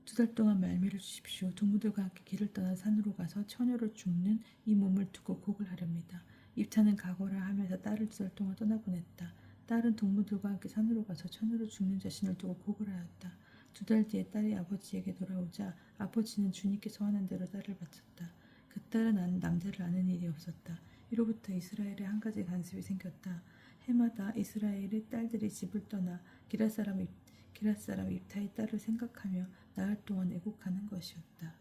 2달 동안 말미를 주십시오. 동무들과 함께 길을 떠나 산으로 가서 처녀로 죽는 이 몸을 두고 곡을 하렵니다. 입타는 가거라 하면서 딸을 2달 동안 떠나보냈다. 딸은 동무들과 함께 산으로 가서 처녀로 죽는 자신을 두고 곡을 하였다. 2달 뒤에 딸이 아버지에게 돌아오자 아버지는 주님께 서원한 대로 딸을 바쳤다. 그 딸은 남자를 아는 일이 없었다. 이로부터 이스라엘에 한 가지 관습이 생겼다. 해마다 이스라엘의 딸들이 집을 떠나 기랏 사람 입타의 딸을 생각하며 나흘 동안 애곡하는 것이었다.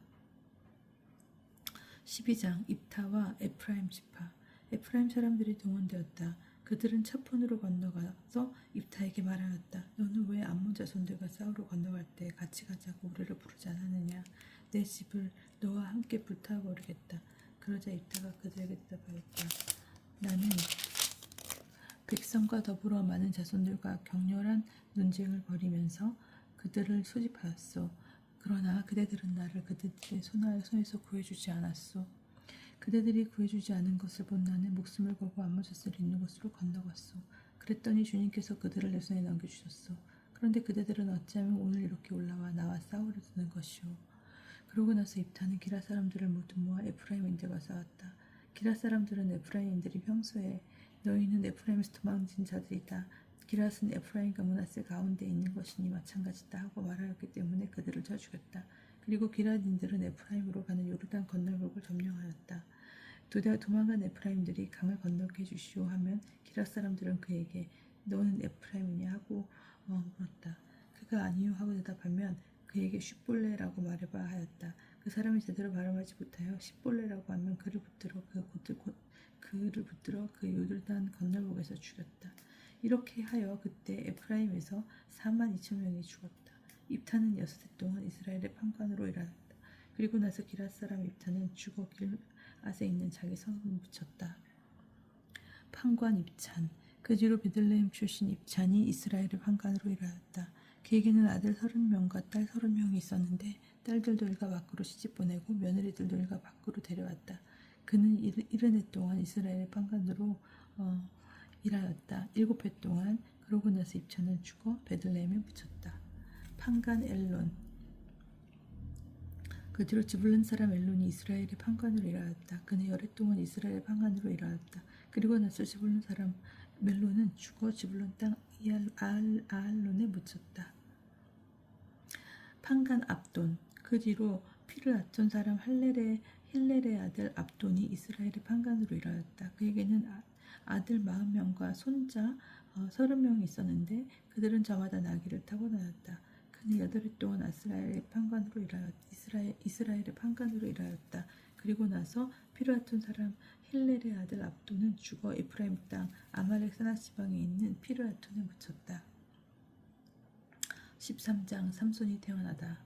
12장 입타와 에프라임 지파. 에프라임 사람들이 동원되었다. 그들은 차폰으로 건너가서 입타에게 말하였다. 너는 왜 암몬 자손들과 싸우러 건너갈 때 같이 가자고 우리를 부르지 않았느냐. 내 집을 너와 함께 불타버리겠다. 그러자 입타가 그들에게 대답하였다. 나는 백성과 더불어 많은 자손들과 격렬한 논쟁을 벌이면서 그들을 소집하였소. 그러나 그대들은 나를 그들의 손에서 구해주지 않았소. 그대들이 구해주지 않은 것을 본 나는 목숨을 걸고 암몬 자손을 있는 곳으로 건너갔소. 그랬더니 주님께서 그들을 내 손에 넘겨주셨소. 그런데 그대들은 어찌하면 오늘 이렇게 올라와 나와 싸우려 드는 것이오. 그러고 나서 입타는 기랏 사람들을 모두 모아 에프라임인들과 싸웠다. 기랏 사람들은 에프라임인들이 평소에 너희는 에프라임에서 도망친 자들이다. 기랏은 에프라임과 므낫세 가운데 있는 것이니 마찬가지다 하고 말하였기 때문에 그들을 쳐 죽였다. 그리고 기랏인들은 에프라임으로 가는 요르단 건널목을 점령하였다. 도망간 에프라임들이 강을 건너게 해주시오 하면 기랏 사람들은 그에게 너는 에프라임이냐 하고 물었다. 그가 아니요 하고 대답하면 그에게 쉿볼레라고 말해봐 하였다. 그 사람이 제대로 발음하지 못하여 쉿볼레라고 하면 그를 붙들어 그 요르단 건널목에서 죽였다. 이렇게 하여 그때 에프라임에서 42,000명이 죽었다. 입타는 6해 동안 이스라엘의 판관으로 일하였다. 그리고 나서 기랏 사람 입타는 죽어 앗에 있는 자기 성을 붙였다. 판관 입찬. 그 뒤로 베들레헴 출신 입찬이 이스라엘의 판관으로 일하였다. 그에게는 아들 30명과 딸 30명이 있었는데 딸들도 일가 밖으로 시집 보내고 며느리들도 일가 밖으로 데려왔다. 그는 이른 해 동안 이스라엘의 판관으로 일하였다. 7해 동안. 그러고 나서 입찬은 죽어 베들레헴에 묻혔다. 판관 엘론. 그 뒤로 지불론 사람 엘론이 이스라엘의 판관으로 일하였다. 그는 10해 동안 이스라엘의 판관으로 일하였다. 그리고 나서 지불론 사람 멜론은 죽어 지불론 땅 아알론에 묻혔다. 판관 압돈. 그 뒤로 피를 압존 사람 힐렐의 아들 압돈이 이스라엘의 판관으로 일하였다. 그에게는 아들 40명과 손자 30명이 있었는데 그들은 저마다 나귀를 타고 다녔다. 그는 8해 동안 이스라엘의 판관으로 일하였다. 그리고 나서 피를 압존 사람 힐렐의 아들 압돈은 죽어 에프라임 땅 아말렉 산악 지방에 있는 피르아톤에 묻혔다. 13장 삼손이 태어나다.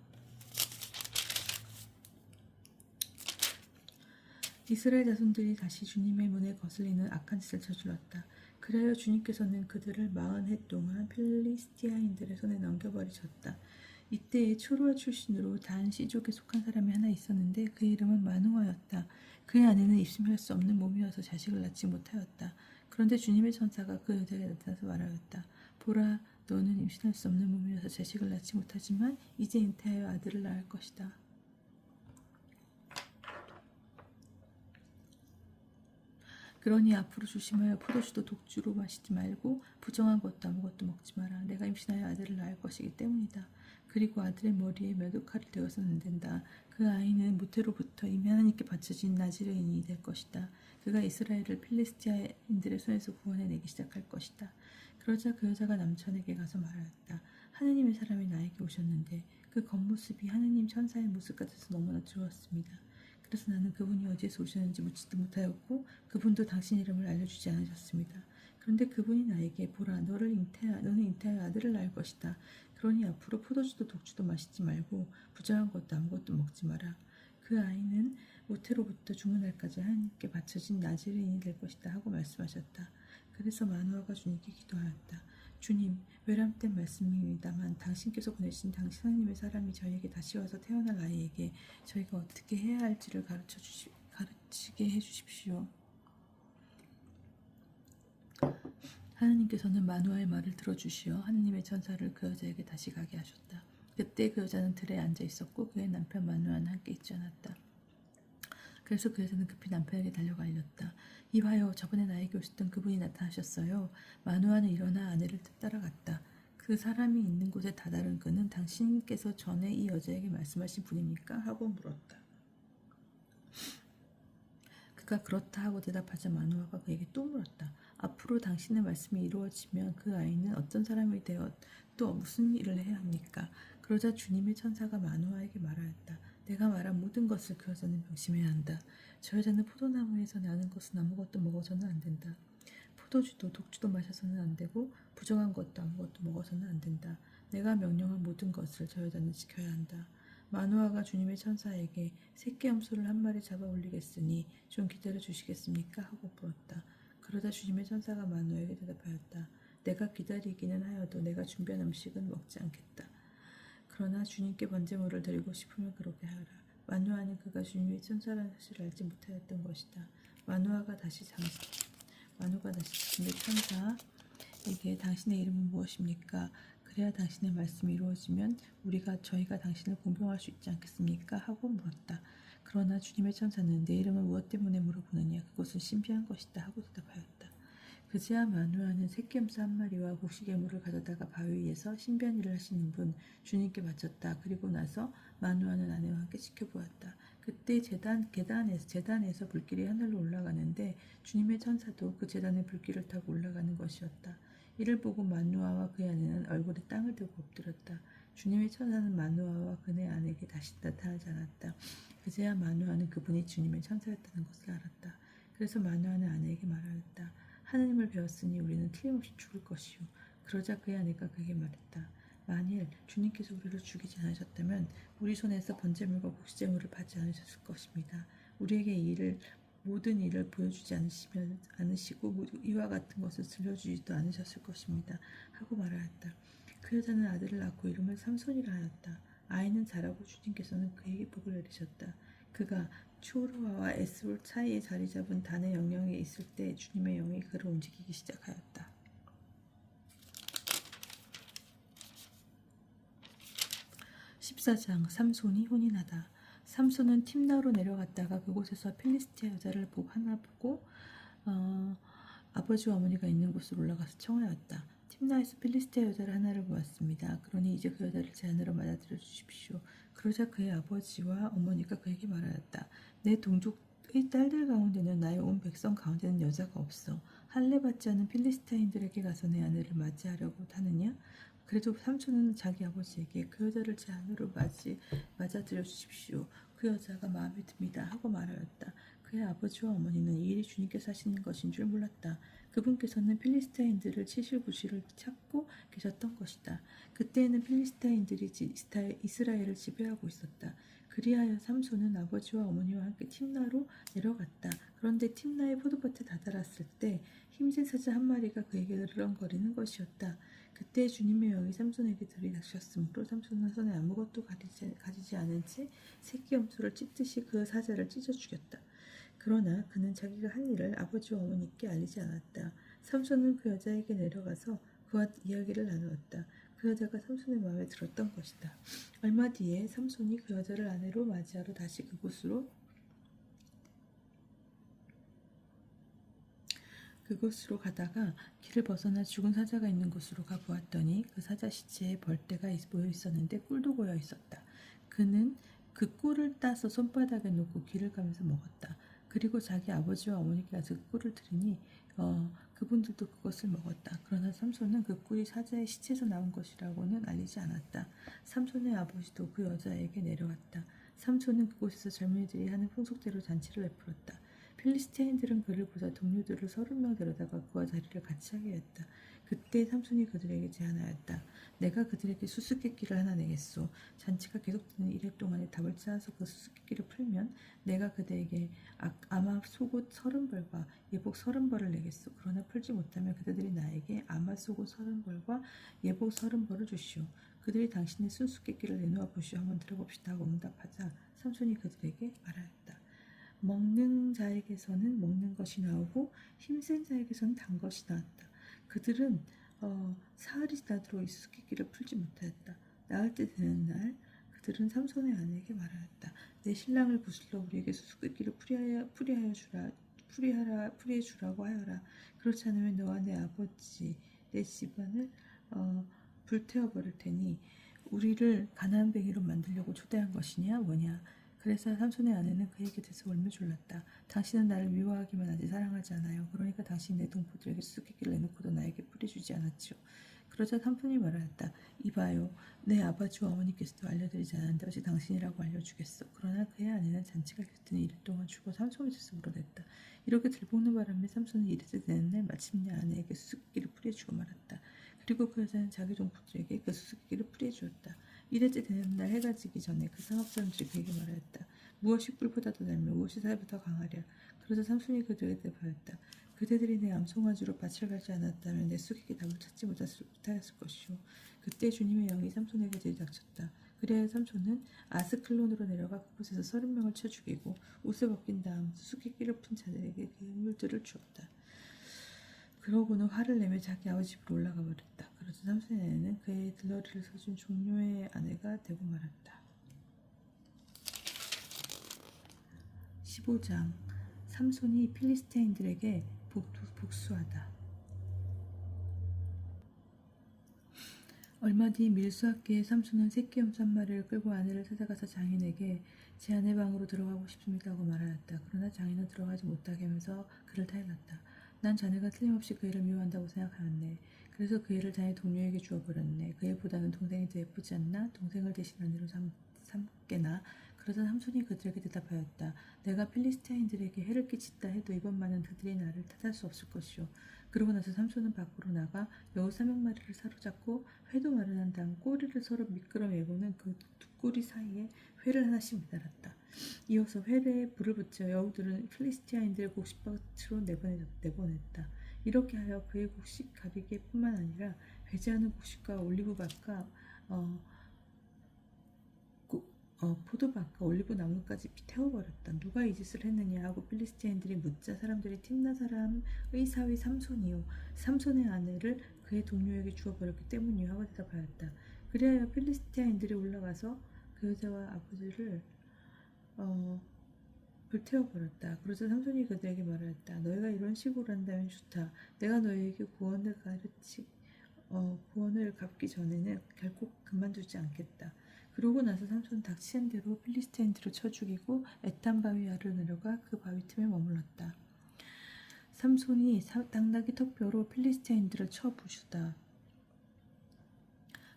이스라엘 자손들이 다시 주님의 문에 거슬리는 악한 짓을 저질렀다. 그래야 주님께서는 그들을 40해 동안 필리스티아인들의 손에 넘겨버리셨다. 이때에 초로아 출신으로 단 시족에 속한 사람이 하나 있었는데 그 이름은 마누아였다. 그의 아내는 입심할 수 없는 몸이어서 자식을 낳지 못하였다. 그런데 주님의 천사가 그 여자에게 나타나서 말하였다. 보라, 너는 임신할 수 없는 몸이어서 자식을 낳지 못하지만 이제 잉태하여 아들을 낳을 것이다. 그러니 앞으로 조심하여 포도주도 독주로 마시지 말고 부정한 것도 아무것도 먹지 마라. 내가 임신하여 아들을 낳을 것이기 때문이다. 그리고 아들의 머리에 메도칼이 되어서는 안 된다. 그 아이는 모태로부터 이미 하나님께 바쳐진 나지르인이 될 것이다. 그가 이스라엘을 필리스티아인들의 손에서 구원해내기 시작할 것이다. 그러자 그 여자가 남편에게 가서 말하였다. 하느님의 사람이 나에게 오셨는데 그 겉모습이 하느님 천사의 모습 같아서 너무나 좋았습니다. 그래서 나는 그분이 어디에서 오셨는지 묻지도 못하였고 그분도 당신 이름을 알려주지 않으셨습니다. 그런데 그분이 나에게 보라, 너는 잉태하여 아들을 낳을 것이다. 그러니 앞으로 포도주도 독주도 마시지 말고 부정한 것도 아무것도 먹지 마라. 그 아이는 모태로부터 죽는 날까지 하나님께 바쳐진 나지르인이 될 것이다 하고 말씀하셨다. 그래서 마누아가 주님께 기도하였다. 주님, 외람된 말씀입니다만 당신께서 보내신 당신 하나님의 사람이 저희에게 다시 와서 태어날 아이에게 저희가 어떻게 해야 할지를 가르치게 해주십시오. 하나님께서는 마누아의 말을 들어주시어 하나님의 천사를 그 여자에게 다시 가게 하셨다. 그때 그 여자는 들에 앉아 있었고 그의 남편 마누아는 함께 있지 않았다. 그래서 그 여자는 급히 남편에게 달려가 알렸다. 이봐요, 저번에 나에게 오셨던 그분이 나타나셨어요. 마누아는 일어나 아내를 따라갔다. 그 사람이 있는 곳에 다다른 그는 당신께서 전에 이 여자에게 말씀하신 분입니까? 하고 물었다. 그가 그렇다 하고 대답하자 마누아가 그에게 또 물었다. 앞으로 당신의 말씀이 이루어지면 그 아이는 어떤 사람이 되어 또 무슨 일을 해야 합니까? 그러자 주님의 천사가 마누아에게 말하였다. 내가 말한 모든 것을 그 여자는 명심해야 한다. 저 여자는 포도나무에서 나는 것은 아무것도 먹어서는 안 된다. 포도주도 독주도 마셔서는 안 되고 부정한 것도 아무것도 먹어서는 안 된다. 내가 명령한 모든 것을 저 여자는 지켜야 한다. 마누아가 주님의 천사에게 새끼 염소를 한 마리 잡아 올리겠으니 좀 기다려 주시겠습니까? 하고 물었다. 그러자 주님의 천사가 마누아에게 대답하였다. 내가 기다리기는 하여도 내가 준비한 음식은 먹지 않겠다. 그러나 주님께 번제물을 드리고 싶으면 그렇게 하라. 마누아는 그가 주님의 천사라는 사실을 알지 못하였던 것이다. 마누아가 다시 주님의 천사에게 당신의 이름은 무엇입니까? 그래야 당신의 말씀이 이루어지면 저희가 당신을 공경할 수 있지 않겠습니까? 하고 물었다. 그러나 주님의 천사는 내 이름을 무엇 때문에 물어보느냐? 그것은 신비한 것이다 하고 대답하였다. 그제야 마누아는 새끼염소 한 마리와 곡식예물을 가져다가 바위 위에서 신비한 일을 하시는 분 주님께 바쳤다. 그리고 나서 마누아는 아내와 함께 지켜보았다. 그때 제단에서 불길이 하늘로 올라가는데 주님의 천사도 그 제단의 불길을 타고 올라가는 것이었다. 이를 보고 마누아와 그의 아내는 얼굴에 땅을 대고 엎드렸다. 주님의 천사는 마누아와 그의 아내에게 다시 나타나지 않았다. 그제야 마누아는 그분이 주님의 천사였다는 것을 알았다. 그래서 마누아는 아내에게 말하였다. 하느님을 배웠으니 우리는 틀림없이 죽을 것이요. 그러자 그의 아내가 그에게 말했다. 만일 주님께서 우리를 죽이지 않으셨다면 우리 손에서 번제물과 곡식제물을 받지 않으셨을 것입니다. 우리에게 이 일을 모든 일을 보여주지 않으시고 이와 같은 것을 들려주지도 않으셨을 것입니다. 하고 말하였다. 그 여자는 아들을 낳고 이름을 삼손이라 하였다. 아이는 자라고 주님께서는 그에게 복을 내리셨다. 그가 추호르와와 에스볼 사이에 자리 잡은 단의 영역에 있을 때 주님의 영이 그를 움직이기 시작하였다. 14장 삼손이 혼인하다. 삼손은 팀나로 내려갔다가 그곳에서 필리스티아 여자를 하나 보고 아버지와 어머니가 있는 곳으로 올라가서 청하였다. 팀나에서 필리스티아 여자를 하나를 보았습니다. 그러니 이제 그 여자를 제 안으로 맞아들여 주십시오. 그러자 그의 아버지와 어머니가 그에게 말하였다. 내 동족의 딸들 가운데는 나의 온 백성 가운데는 여자가 없어. 할례 받지 않은 필리스타인들에게 가서 내 아내를 맞이하려고 하느냐? 그래도 삼촌은 자기 아버지에게 그 여자를 제 안으로 맞아들여 주십시오. 그 여자가 마음에 듭니다. 하고 말하였다. 그의 아버지와 어머니는 이 일이 주님께서 하시는 것인 줄 몰랐다. 그분께서는 필리스타인들을 치실 구실을 찾고 계셨던 것이다. 그때에는 필리스타인들이 이스라엘을 지배하고 있었다. 그리하여 삼손은 아버지와 어머니와 함께 팀나로 내려갔다. 그런데 팀나의 포도밭에 다다랐을 때 힘센 사자 한 마리가 그에게 으르렁거리는 것이었다. 그때 주님의 영이 삼손에게 들이닥쳤으므로 삼손은 손에 아무것도 가지지 않은 채 새끼 염소를 찢듯이 그 사자를 찢어 죽였다. 그러나 그는 자기가 한 일을 아버지와 어머니께 알리지 않았다. 삼손은 그 여자에게 내려가서 그와 이야기를 나누었다. 그 여자가 삼손의 마음에 들었던 것이다. 얼마 뒤에 삼손이 그 여자를 아내로 맞이하러 다시 그곳으로 가다가 길을 벗어나 죽은 사자가 있는 곳으로 가보았더니 그 사자 시체에 벌떼가 모여 있었는데 꿀도 고여 있었다. 그는 그 꿀을 따서 손바닥에 놓고 길을 가면서 먹었다. 그리고 자기 아버지와 어머니께 가서 그 꿀을 드리니 그분들도 그것을 먹었다. 그러나 삼손은 그 꿀이 사자의 시체에서 나온 것이라고는 알리지 않았다. 삼손의 아버지도 그 여자에게 내려왔다. 삼손은 그곳에서 젊은이들이 하는 풍속대로 잔치를 베풀었다. 필리스티아인들은 그를 보자 동료들을 30명 데려다가 그와 자리를 같이 하게 했다. 그때 삼손이 그들에게 제안하였다. 내가 그들에게 수수께끼를 하나 내겠소. 잔치가 계속되는 이래 동안에 답을 찾아서 그 수수께끼를 풀면 내가 그들에게 아마 속옷 30벌과 예복 30벌을 내겠소. 그러나 풀지 못하면 그들이 나에게 아마 속옷 30벌과 예복 30벌을 주시오. 그들이 당신의 수수께끼를 내놓아 보시오. 한번 들어봅시다 하고 응답하자 삼손이 그들에게 말하였다. 먹는 자에게서는 먹는 것이 나오고 힘센 자에게서는 단 것이 나왔다. 그들은 사흘이 지나도록 이 수수께끼를 풀지 못하였다. 나흘 때 되는 날 그들은 삼손의 아내에게 말하였다. 내 신랑을 구슬러 우리에게 수수께끼를 풀이해 주라고 하여라. 그렇지 않으면 너와 내 아버지 내 집안을 불태워 버릴 테니 우리를 가나안뱅이로 만들려고 초대한 것이냐 뭐냐. 그래서 삼손의 아내는 그에게 대해서 울며 졸랐다. 당신은 나를 미워하기만 하지 사랑하지 않아요. 그러니까 당신이 내 동포들에게 수수께끼를 내놓고도 나에게 풀이주지 않았지요. 그러자 삼손이 말하였다. 이봐요. 내 아버지와 어머니께서도 알려드리지 않았는데 어찌 당신이라고 알려주겠어. 그러나 그의 아내는 잔치가 계속되는 이틀 동안 죽어 삼손의 젖을 물어냈다. 이렇게 들볶는 바람에 삼손은 이틀째 되는 날 마침내 아내에게 수수께끼를 풀이해주고 말았다. 그리고 그 여자는 자기 동포들에게 그 수수께끼를 풀이해주었다. 이틀째 되는 날 해가 지기 전에 그 상업 사람들이 그에게 말하였다. 무엇이 꿀보다 더 달며 무엇이 살보다 강하랴. 그러자 삼손이 그들에게 대답하였다. 그대들이 내 암송아지로 밭을 갈지 않았다면 내 수수께끼 답을 찾지 못하였을 것이오. 그때 주님의 영이 삼손에게 들이닥쳤다. 그래야 삼손은 아스클론으로 내려가 그곳에서 30명을 쳐 죽이고 옷을 벗긴 다음 수수께끼를 푼 자들에게 그 물들을 주었다. 그러고는 화를 내며 자기 아버지 집으로 올라가 버렸다. 그러자 삼손의 아내는 그의 들러리를 서준 종료의 아내가 되고 말았다. 15장 삼손이 필리스티아인들에게 복수하다. 얼마 뒤 밀수학기에 삼손은 새끼 염소 한 마리를 끌고 아내를 찾아가서 장인에게 제 아내 방으로 들어가고 싶습니다 하고 말하였다. 그러나 장인은 들어가지 못하게 하면서 그를 타일렀다. 난 자네가 틀림없이 그 애를 미워한다고 생각하였네. 그래서 그 애를 자네 동료에게 주어버렸네. 그 애보다는 동생이 더 예쁘지 않나? 동생을 대신 아내로 삼게나. 그러자 삼손이 그들에게 대답하였다. 내가 필리스티아인들에게 해를 끼친다 해도 이번만은 그들이 나를 탓할 수 없을 것이오. 그러고 나서 삼손은 밖으로 나가 여우 300마리를 사로잡고 회도 마련한 다음 꼬리를 서로 미끄러 매고는 그 두 꼬리 사이에 회를 하나씩 매달았다. 이어서 회에 불을 붙여 여우들은 필리스티아인들을 곡식밭으로 내보냈다. 이렇게 하여 그의 곡식 가리개뿐만 아니라 배제하는 곡식과 올리브밭과 포도밭과 올리브 나무까지 태워버렸다. 누가 이 짓을 했느냐 하고 필리스티아인들이 묻자 사람들이 팀나 사람의 사위 삼손이요 삼손의 아내를 그의 동료에게 주어버렸기 때문이요 하고 대답하였다. 그리하여 필리스티아인들이 올라가서 그 여자와 아버지를 불태워버렸다. 그러자 삼손이 그들에게 말하였다. 너희가 이런 식으로 한다면 좋다. 내가 너희에게 구원을 갚기 전에는 결코 그만두지 않겠다. 그러고 나서 삼손은 닥치는 대로 필리스티인들을 쳐 죽이고 에탄 바위 아래로 내려가 그 바위 틈에 머물렀다. 삼손이 당나귀 턱뼈로 필리스티인들을 쳐 부수다.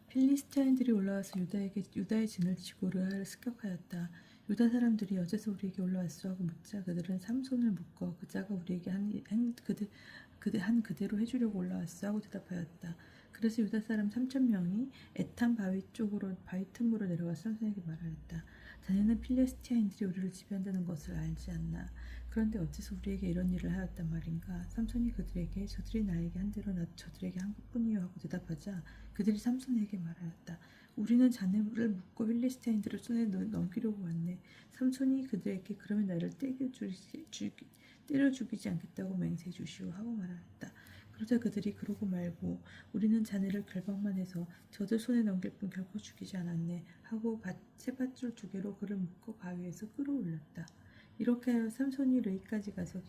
필리스티인들이 올라와서 유다의 진을 치고 르하를 습격하였다. 유다 사람들이 어째서 우리에게 올라왔소 하고 묻자 그들은 삼손을 묶어 그자가 우리에게 한 그대로 해주려고 올라왔소 하고 대답하였다. 그래서 유다 사람 3,000명이 에탄 바위 틈으로 내려와 삼손에게 말하였다. 자네는 필리스티아인들이 우리를 지배한다는 것을 알지 않나? 그런데 어째서 우리에게 이런 일을 하였단 말인가? 삼손이 그들에게 저들이 나에게 한 대로 나도 저들에게 한 것뿐이요 하고 대답하자 그들이 삼손에게 말하였다. 우리는 자네를 묶고 필리스티아인들을 손에 넘기려고 왔네. 삼손이 그들에게 그러면 나를 때려 죽이지 않겠다고 맹세해 주시오 하고 말하였다. 그러자 그들이 그러고 말고 우리는 자네를 결박만 해서 저들 손에 넘길 뿐 결코 죽이지 않았네 하고 쇠밧줄 2개로 그를 묶어 바위에서 끌어올렸다. 이렇게 하여 삼손이 르이까지 가서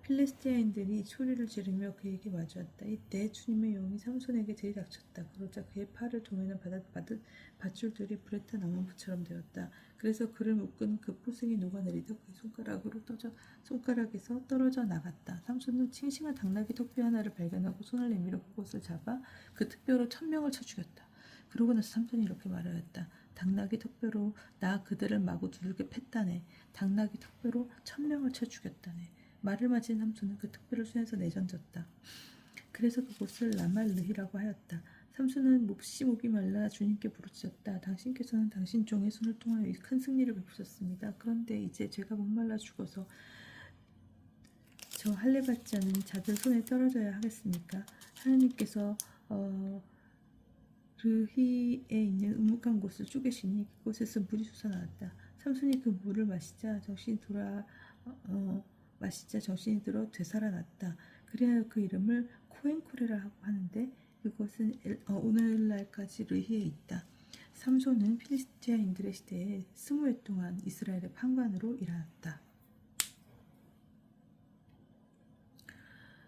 필리스티아인들이 소리를 지르며 그에게 마주했다. 이때 주님의 영이 삼손에게 들이닥쳤다. 그러자 그의 팔을 도매는 밧줄들이 불에 탄 나무처럼 되었다. 그래서 그를 묶은 그 포승이 녹아내리다 그의 손가락에서 떨어져 나갔다. 삼손은 싱싱한 당나귀 턱뼈 하나를 발견하고 손을 내밀어 그것을 잡아 그 턱뼈로 1,000명을 쳐 죽였다. 그러고 나서 삼손이 이렇게 말하였다. 당나귀 턱뼈로 나 그들을 마구 두들겨 팼다네. 당나귀 턱뼈로 1,000명을 쳐 죽였다네. 말을 마친 삼손은 그 턱뼈를 손에서 내던졌다. 그래서 그곳을 라말르히라고 하였다. 삼손은 몹시 목이 말라 주님께 부르짖었다. 당신께서는 당신 종의 손을 통하여 이 큰 승리를 베푸셨습니다. 그런데 이제 제가 목말라 죽어서 저 할례 받지 않은 자들 손에 떨어져야 하겠습니까? 하나님께서 르히에 있는 음묵한 곳을 쪼개시니 그곳에서 물이 솟아나왔다. 삼손이 그 물을 마시자 정신이 들어 되살아났다. 그리하여 그 이름을 코엔코레라고 하는데 그것은 오늘날까지 르히에 있다. 삼손은 필리스티아인들의 시대에 20해 동안 이스라엘의 판관으로 일하였다.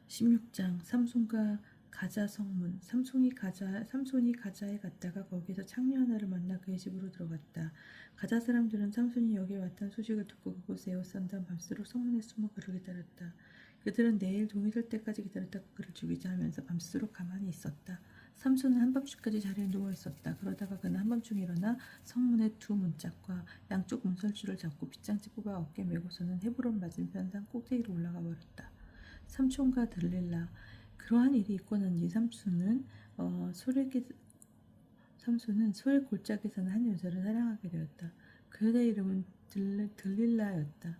16장 삼손과 가자 성문. 삼손이 가자에 갔다가 거기에서 창녀 하나를 만나 그의 집으로 들어갔다. 가자 사람들은 삼손이 여기에 왔다는 소식을 듣고 그곳에 에워싼 다음 밤새도록 성문에 숨어 그를 기다렸다. 그들은 내일 동이 될 때까지 기다렸다가 그를 죽이자 하면서 밤새도록 가만히 있었다. 삼손은 한밤중까지 자리에 누워 있었다. 그러다가 그는 한밤중에 일어나 성문의 2 문짝과 양쪽 문설주를 잡고 빗장지 뽑아 어깨에 메고서는 헤브론 맞은편 산 꼭대기로 올라가 버렸다. 삼손과 들릴라. 그러한 일이 있고 난 뒤 삼손은 소의 골짜기에 사는 한 여자를 사랑하게 되었다. 그 여자의 이름은 들릴라였다.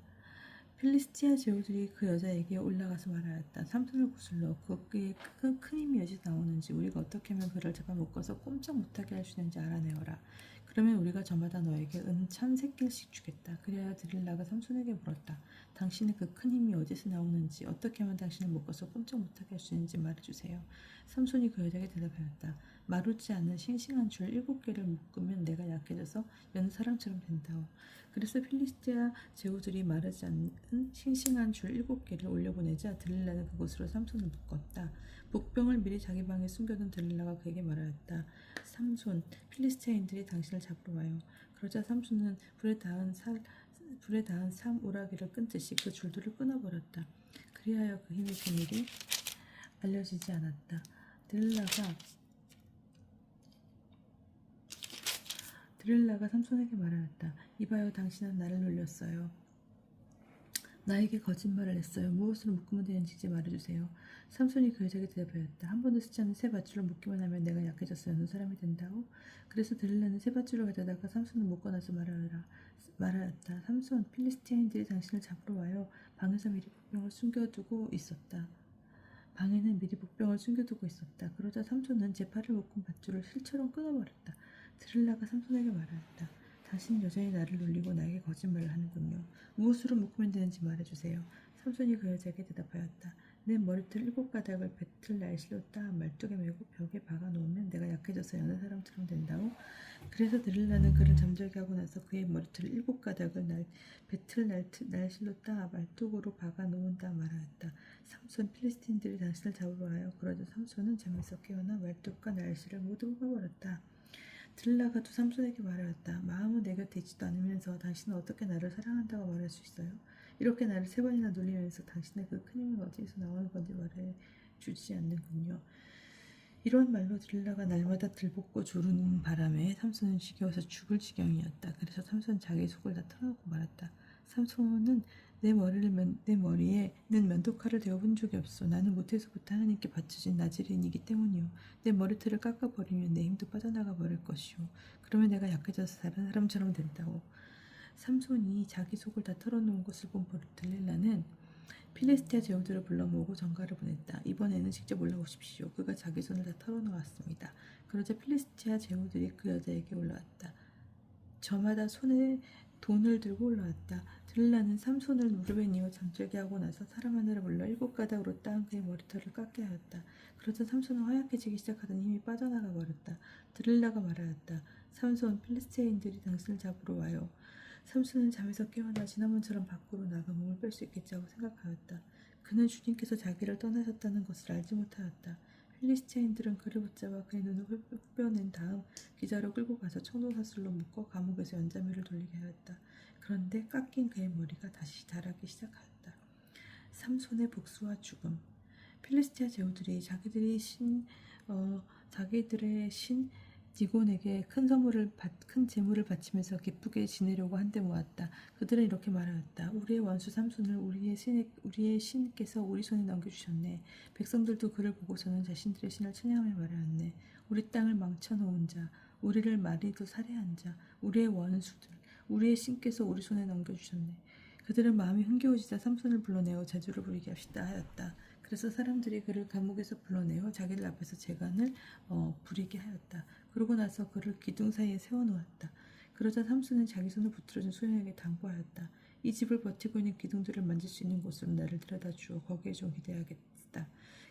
필리스티아 제후들이 그 여자에게 올라가서 말하였다. 삼손을 구슬러 그의 큰 힘이 어디서 나오는지 우리가 어떻게 하면 그를 잡아먹어서 꼼짝 못하게 할 수 있는지 알아내어라. 그러면 우리가 저마다 너에게 은 1,000세겔씩 주겠다. 그래야 드릴라가 삼손에게 물었다. 당신의 그 큰 힘이 어디서 나오는지 어떻게 하면 당신을 묶어서 꼼짝 못하게 할 수 있는지 말해주세요. 삼손이 그 여자에게 대답하였다. 마르지 않는 싱싱한 줄 7개를 묶으면 내가 약해져서 여느 사람처럼 된다오. 그래서 필리스티아 제후들이 마르지 않는 싱싱한 줄 7개를 올려보내자 들릴라는 그곳으로 삼손을 묶었다. 복병을 미리 자기 방에 숨겨둔 들릴라가 그에게 말하였다. 삼손, 필리스티아인들이 당신을 잡으러 와요. 그러자 삼손은 불에 닿은 삼 오라기를 끊듯이 그 줄들을 끊어버렸다. 그리하여 그 힘의 비밀이 알려지지 않았다. 드릴라가 삼손에게 말하였다. 이봐요, 당신은 나를 놀렸어요. 나에게 거짓말을 했어요. 무엇으로 묶으면 되는지 이제 말해주세요. 삼손이 그 여자에게 대답하였다. 한 번도 쓰지 않은 새 밧줄로 묶기만 하면 내가 약해져서 여느 사람이 된다고? 그래서 들릴라는 새 밧줄을 가져다가 삼손을 묶어놔서 말하였다. 삼손, 필리스티인들이 당신을 잡으러 와요. 방에서 미리 복병을 숨겨두고 있었다. 방에는 미리 복병을 숨겨두고 있었다. 그러자 삼손은 제 팔을 묶은 밧줄을 실처럼 끊어버렸다. 드릴라가 삼손에게 말하였다. 당신은 여전히 나를 놀리고 나에게 거짓말을 하는군요. 무엇으로 묶으면 되는지 말해주세요. 삼손이 그 여자에게 대답하였다. 내 머리털 7가닥을 배틀 날씨로 따 말뚝에 메고 벽에 박아놓으면 내가 약해져서 여느 사람처럼 된다고? 그래서 드릴라는 그를 잠들게 하고 나서 그의 머리털 7가닥을 배틀 날실로 따 말뚝으로 박아놓은다 말하였다. 삼손, 필리스틴들이 당신을 잡으러 와요. 그러자 삼손은 잠에서 깨어나 말뚝과 날씨를 모두 뽑아버렸다. 드릴라가 또 삼손에게 말하였다. 마음은 내 곁에 있지도 않으면서 당신은 어떻게 나를 사랑한다고 말할 수 있어요? 이렇게 나를 3번이나 놀리면서 당신의 그 큰 힘은 어디에서 나오는 건지 말해주지 않는군요. 이런 말로 드릴라가 날마다 들볶고 조르는 바람에 삼손은 지겨워서 죽을 지경이었다. 그래서 삼손은 자기 속을 다 털어놓고 말았다. 삼손은 내 머리에는 면도칼을 대어본 적이 없어. 나는 모태에서부터 하나님께 바쳐진 나즈레인이기 때문이요. 내 머리털을 깎아버리면 내 힘도 빠져나가 버릴 것이요. 그러면 내가 약해져서 다른 사람처럼 된다고. 삼손이 자기 속을 다 털어놓은 것을 본 들릴라는 필리스티아 제후들을 불러 모으고 전가를 보냈다. 이번에는 직접 올라오십시오. 그가 자기 손을 다 털어놓았습니다. 그러자 필리스티아 제후들이 그 여자에게 올라왔다. 저마다 손에 돈을 들고 올라왔다. 들릴라는 삼손을 무릎에 뉘어 잠들게 하고 나서 사람 하나를 불러 7가닥으로 따은 그의 머리털을 깎게 하였다. 그러자 삼손은 허약해지기 시작하던 힘이 빠져나가 버렸다. 들릴라가 말하였다. 삼손, 필리스티아인들이 당신을 잡으러 와요. 삼손은 잠에서 깨어나 지난번처럼 밖으로 나가 몸을 뺄 수 있겠지 하고 생각하였다. 그는 주님께서 자기를 떠나셨다는 것을 알지 못하였다. 필리스티아인들은 그를 붙잡아 그의 눈을 흡벼낸 다음 기자로 끌고 가서 청동사슬로 묶어 감옥에서 연자매를 돌리게 하였다. 그런데 깎인 그의 머리가 다시 자라기 시작하였다. 삼손의 복수와 죽음. 필리스티아 제후들이 자기들의 신 디곤에게 큰 재물을 바치면서 기쁘게 지내려고 한데 모았다. 그들은 이렇게 말하였다. 우리의 원수 삼손을 우리의 신께서 우리 손에 넘겨주셨네. 백성들도 그를 보고서는 자신들의 신을 찬양하며 말하였네. 우리 땅을 망쳐놓은 자, 우리를 마리도 살해한 자, 우리의 원수들, 우리의 신께서 우리 손에 넘겨주셨네. 그들은 마음이 흥겨워지자 삼손을 불러내어 제주를 부리게 합시다 하였다. 그래서 사람들이 그를 감옥에서 불러내어 자기들 앞에서 재간을 부리게 하였다. 그러고 나서 그를 기둥 사이에 세워놓았다. 그러자 삼손은 자기 손을 붙들어준 소년에게 당부하였다. 이 집을 버티고 있는 기둥들을 만질 수 있는 곳으로 나를 데려다 주어 거기에 좀 기대하겠다.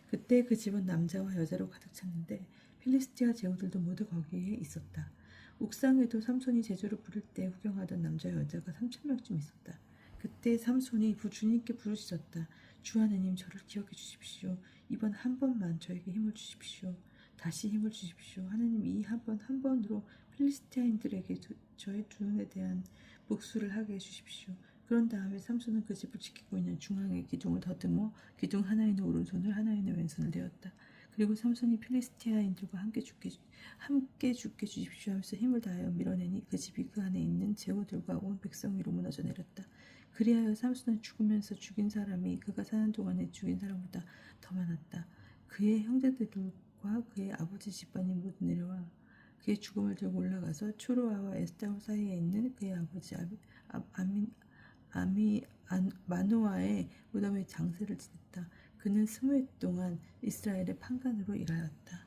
그때 그 집은 남자와 여자로 가득 찼는데 필리스티아 제후들도 모두 거기에 있었다. 옥상에도 삼손이 제주를 부를 때 구경하던 남자 여자가 3,000명쯤 있었다. 그때 삼손이 주님께 부르짖었다. 주 하나님, 저를 기억해 주십시오. 이번 한 번만 저에게 힘을 주십시오. 다시 힘을 주십시오. 하나님, 이 한 번으로 필리스티아인들에게 저의 두 눈에 대한 복수를 하게 해주십시오. 그런 다음에 삼손은 그 집을 지키고 있는 중앙의 기둥을 더듬어 기둥 하나에는 오른손을 하나에는 왼손을 대었다. 그리고 삼손이 필리스티아인들과 함께 죽게 주십시오 하면서 힘을 다하여 밀어내니 그 집이 그 안에 있는 제후들과 온 백성 위로 무너져 내렸다. 그리하여 삼손은 죽으면서 죽인 사람이 그가 사는 동안에 죽인 사람보다 더 많았다. 그의 형제들과 그의 아버지 집안이 모두 내려와 그의 죽음을 들고 올라가서 초로아와 에스타올 사이에 있는 그의 아버지 마노아의 무덤에 장세를 지냈다. 그는 20해 동안 이스라엘의 판관으로 일하였다.